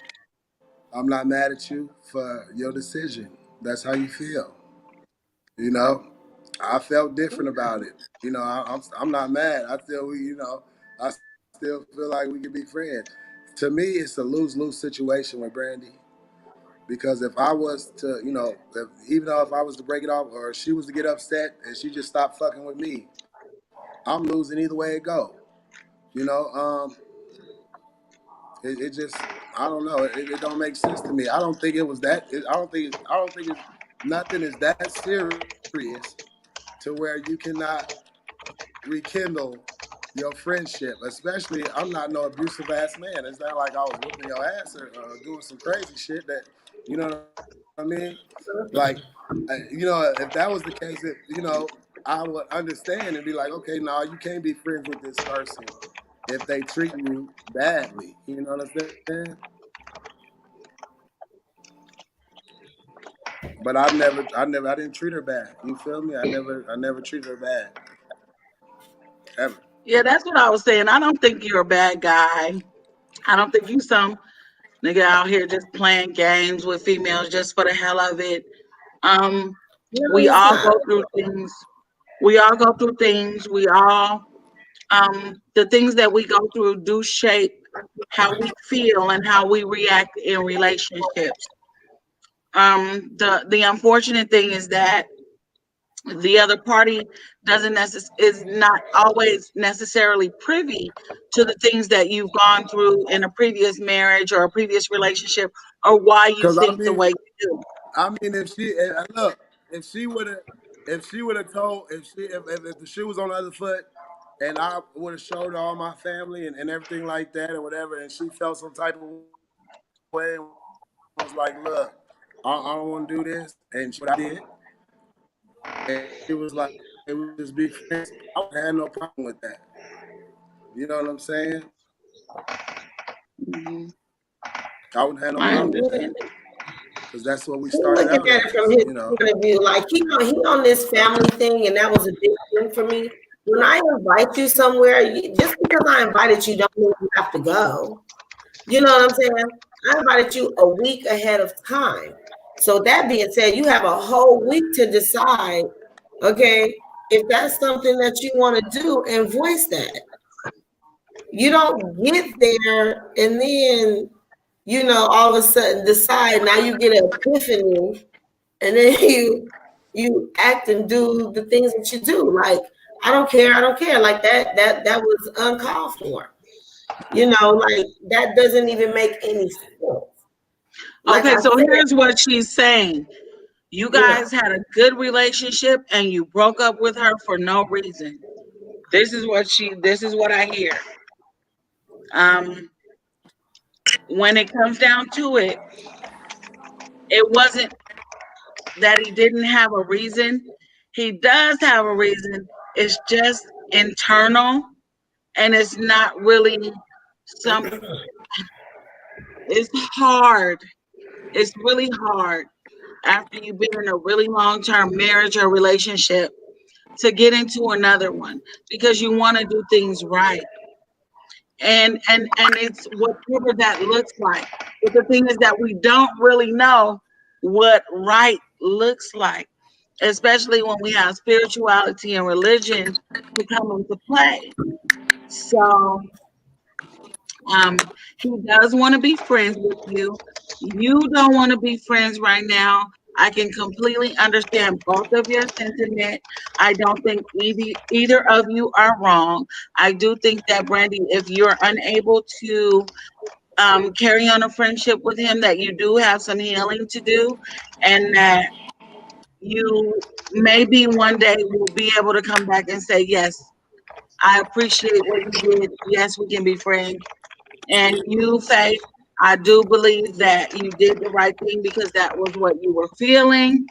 I'm not mad at you for your decision. That's how you feel. You know, I felt different about it. You know, I'm not mad. I still, I still feel like we can be friends. To me, it's a lose-lose situation with Brandy. Because if I was to, even though if I was to break it off or she was to get upset and she just stopped fucking with me, I'm losing either way it go. You know, it just, I don't know. It don't make sense to me. I don't think it was that. I don't think it's nothing is that serious to where you cannot rekindle your friendship. Especially, I'm not no abusive ass man. It's not like I was whooping your ass or doing some crazy shit that, you know what I mean? Like, if that was the case, I would understand and be like, okay, no, you can't be friends with this person if they treat you badly. You know what I'm saying? But I didn't treat her bad. You feel me? I never treated her bad. Ever. Yeah, that's what I was saying. I don't think you're a bad guy. I don't think you some nigga out here just playing games with females just for the hell of it. Um, No, we it's all not. go through things. We all go through things. The things that we go through do shape how we feel and how we react in relationships. The unfortunate thing is that the other party is not always necessarily privy to the things that you've gone through in a previous marriage or a previous relationship, or why you Because think the way you do. look, if she would have, told, if the shoe was on the other foot, and I would have showed her all my family and everything like that or whatever, and she felt some type of way, and was like, look, I don't want to do this, and what I did, and it was like, it would just be friends. I would have had no problem with that. You know what I'm saying? Mhm. I wouldn't have no I problem with that. understand it. Because that's what we He's started looking out at it as, from his you know. point of view. Like he on this family thing, and that was a big thing for me. When I invite you somewhere, just because I invited you, don't mean you have to go. You know what I'm saying? I invited you a week ahead of time. So that being said, you have a whole week to decide, okay, if that's something that you want to do and voice that. You don't get there and then, all of a sudden decide now you get an epiphany and then you act and do the things that you do. Like, I don't care. Like that was uncalled for. Like that doesn't even make any sense. Like Okay, I so said, here's what she's saying. You guys had a good relationship and you broke up with her for no reason. This is what I hear. When it comes down to it, it wasn't that he didn't have a reason. He does have a reason. It's just internal and it's not really some it's hard. It's really hard after you've been in a really long-term marriage or relationship to get into another one because you want to do things right. And it's whatever that looks like. But the thing is that we don't really know what right looks like, especially when we have spirituality and religion to come into play. So he does want to be friends with you. You don't want to be friends right now. I can completely understand both of your sentiment. I don't think either of you are wrong. I do think that Brandy, if you're unable to carry on a friendship with him, that you do have some healing to do, and that you maybe one day will be able to come back and say, yes, I appreciate what you did. Yes, we can be friends. And you, Faith, I do believe that you did the right thing because that was what you were feeling.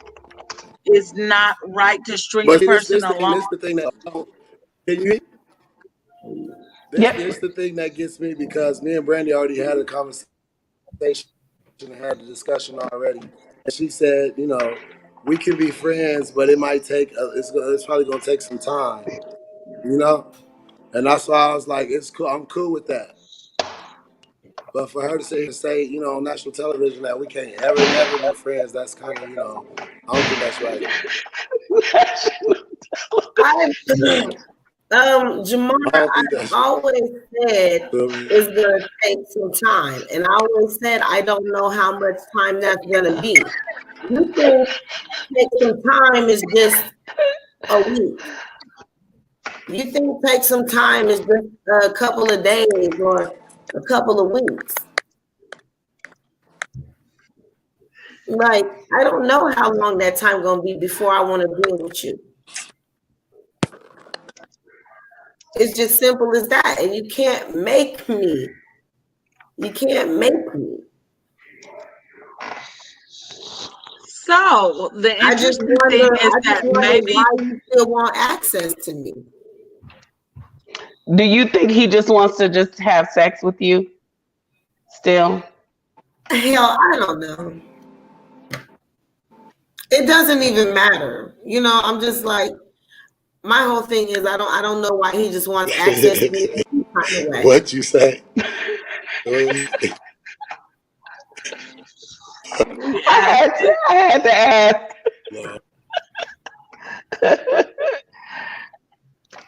It's not right to string a But see, this person this thing along. this the thing that can you hear me? This the thing that gets me, because me and Brandy already had a conversation and had the discussion already. And she said, you know, we can be friends, but it might take, it's probably going to take some time, you know? And that's why I was like, it's cool. I'm cool with that. But for her to say, you know, on national television that we can't ever be friends, that's kind of, you know, I don't think that's right. Jamar, I've always said it's gonna take some time, and I always said I don't know how much time that's gonna be. You think take some time is just a week? You think take some time is just a couple of days or a couple of weeks? Like, I don't know how long that time gonna be before I want to deal with you. It's just simple as that. And you can't make me. You can't make me. So the interesting thing is that maybe why you still want access to me. Do you think he just wants to just have sex with you still? Hell, I don't know. It doesn't even matter. You know, I'm just like, my whole thing is I don't know why he just wants access to me. What'd you say? I had to ask.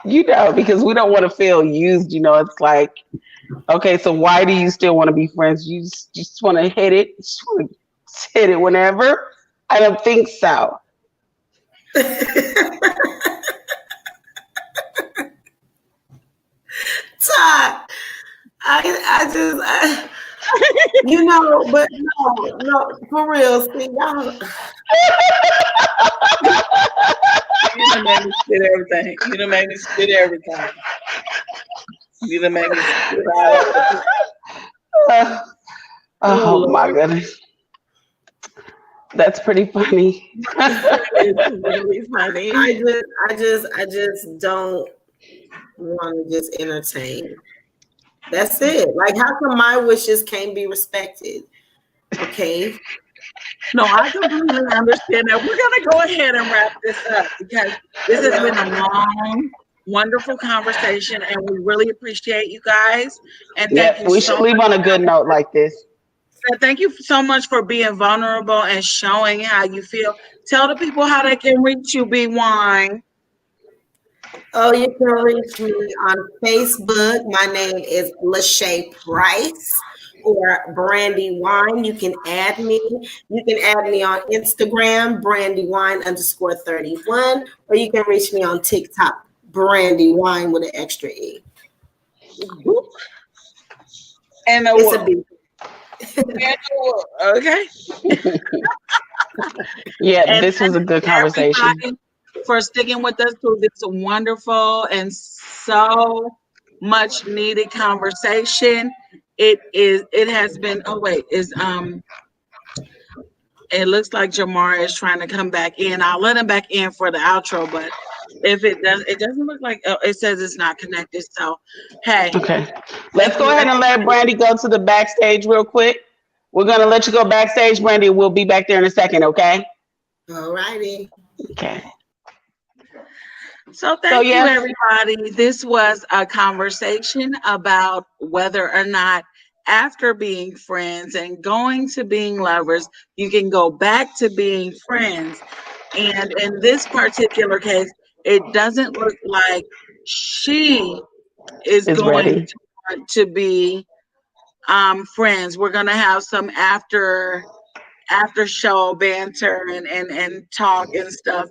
You know, because we don't want to feel used. You know, it's like, okay, so why do you still want to be friends? You just want to hit it? Just want to hit it whenever? I don't think so. Todd, you know, but no, for real, see, y'all. You done made me spit everything. You done made me spit everything. You done made me spit out. Oh my goodness. That's pretty funny. It's really funny. I just don't want to just entertain. That's it. Like, how come my wishes can't be respected? Okay. No, I completely understand that. We're gonna go ahead and wrap this up because this has been a long, wonderful conversation, and we really appreciate you guys. And thank you we so should leave much. on a good note like this. So thank you so much for being vulnerable and showing how you feel. Tell the people how they can reach you, B Wine. Oh, you can reach me on Facebook. My name is Lachey Price or Brandy Wine. You can add me. You can add me on Instagram, BrandyWine_31, or you can reach me on TikTok, Brandy Wine with an extra E. And it's a B. Okay. Yeah, and this was a good conversation. For sticking with us through this wonderful and so much needed conversation. It has been, it looks like Jamar is trying to come back in. I'll let him back in for the outro, but if it doesn't look like, it says it's not connected. So, hey. Okay. Let's go ahead and let Brandy go to the backstage real quick. We're going to let you go backstage, Brandy. We'll be back there in a second, okay? All righty. Okay. So thank you, everybody. This was a conversation about whether or not after being friends and going to being lovers, you can go back to being friends. And in this particular case, it doesn't look like she is going ready to want to be friends. We're going to have some after show banter and talk and stuff.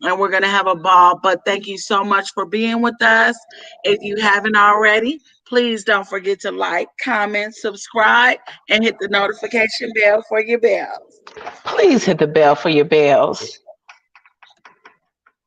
And we're going to have a ball. But thank you so much for being with us. If you haven't already, please don't forget to like, comment, subscribe, and hit the notification bell for your bells. Please hit the bell for your bells.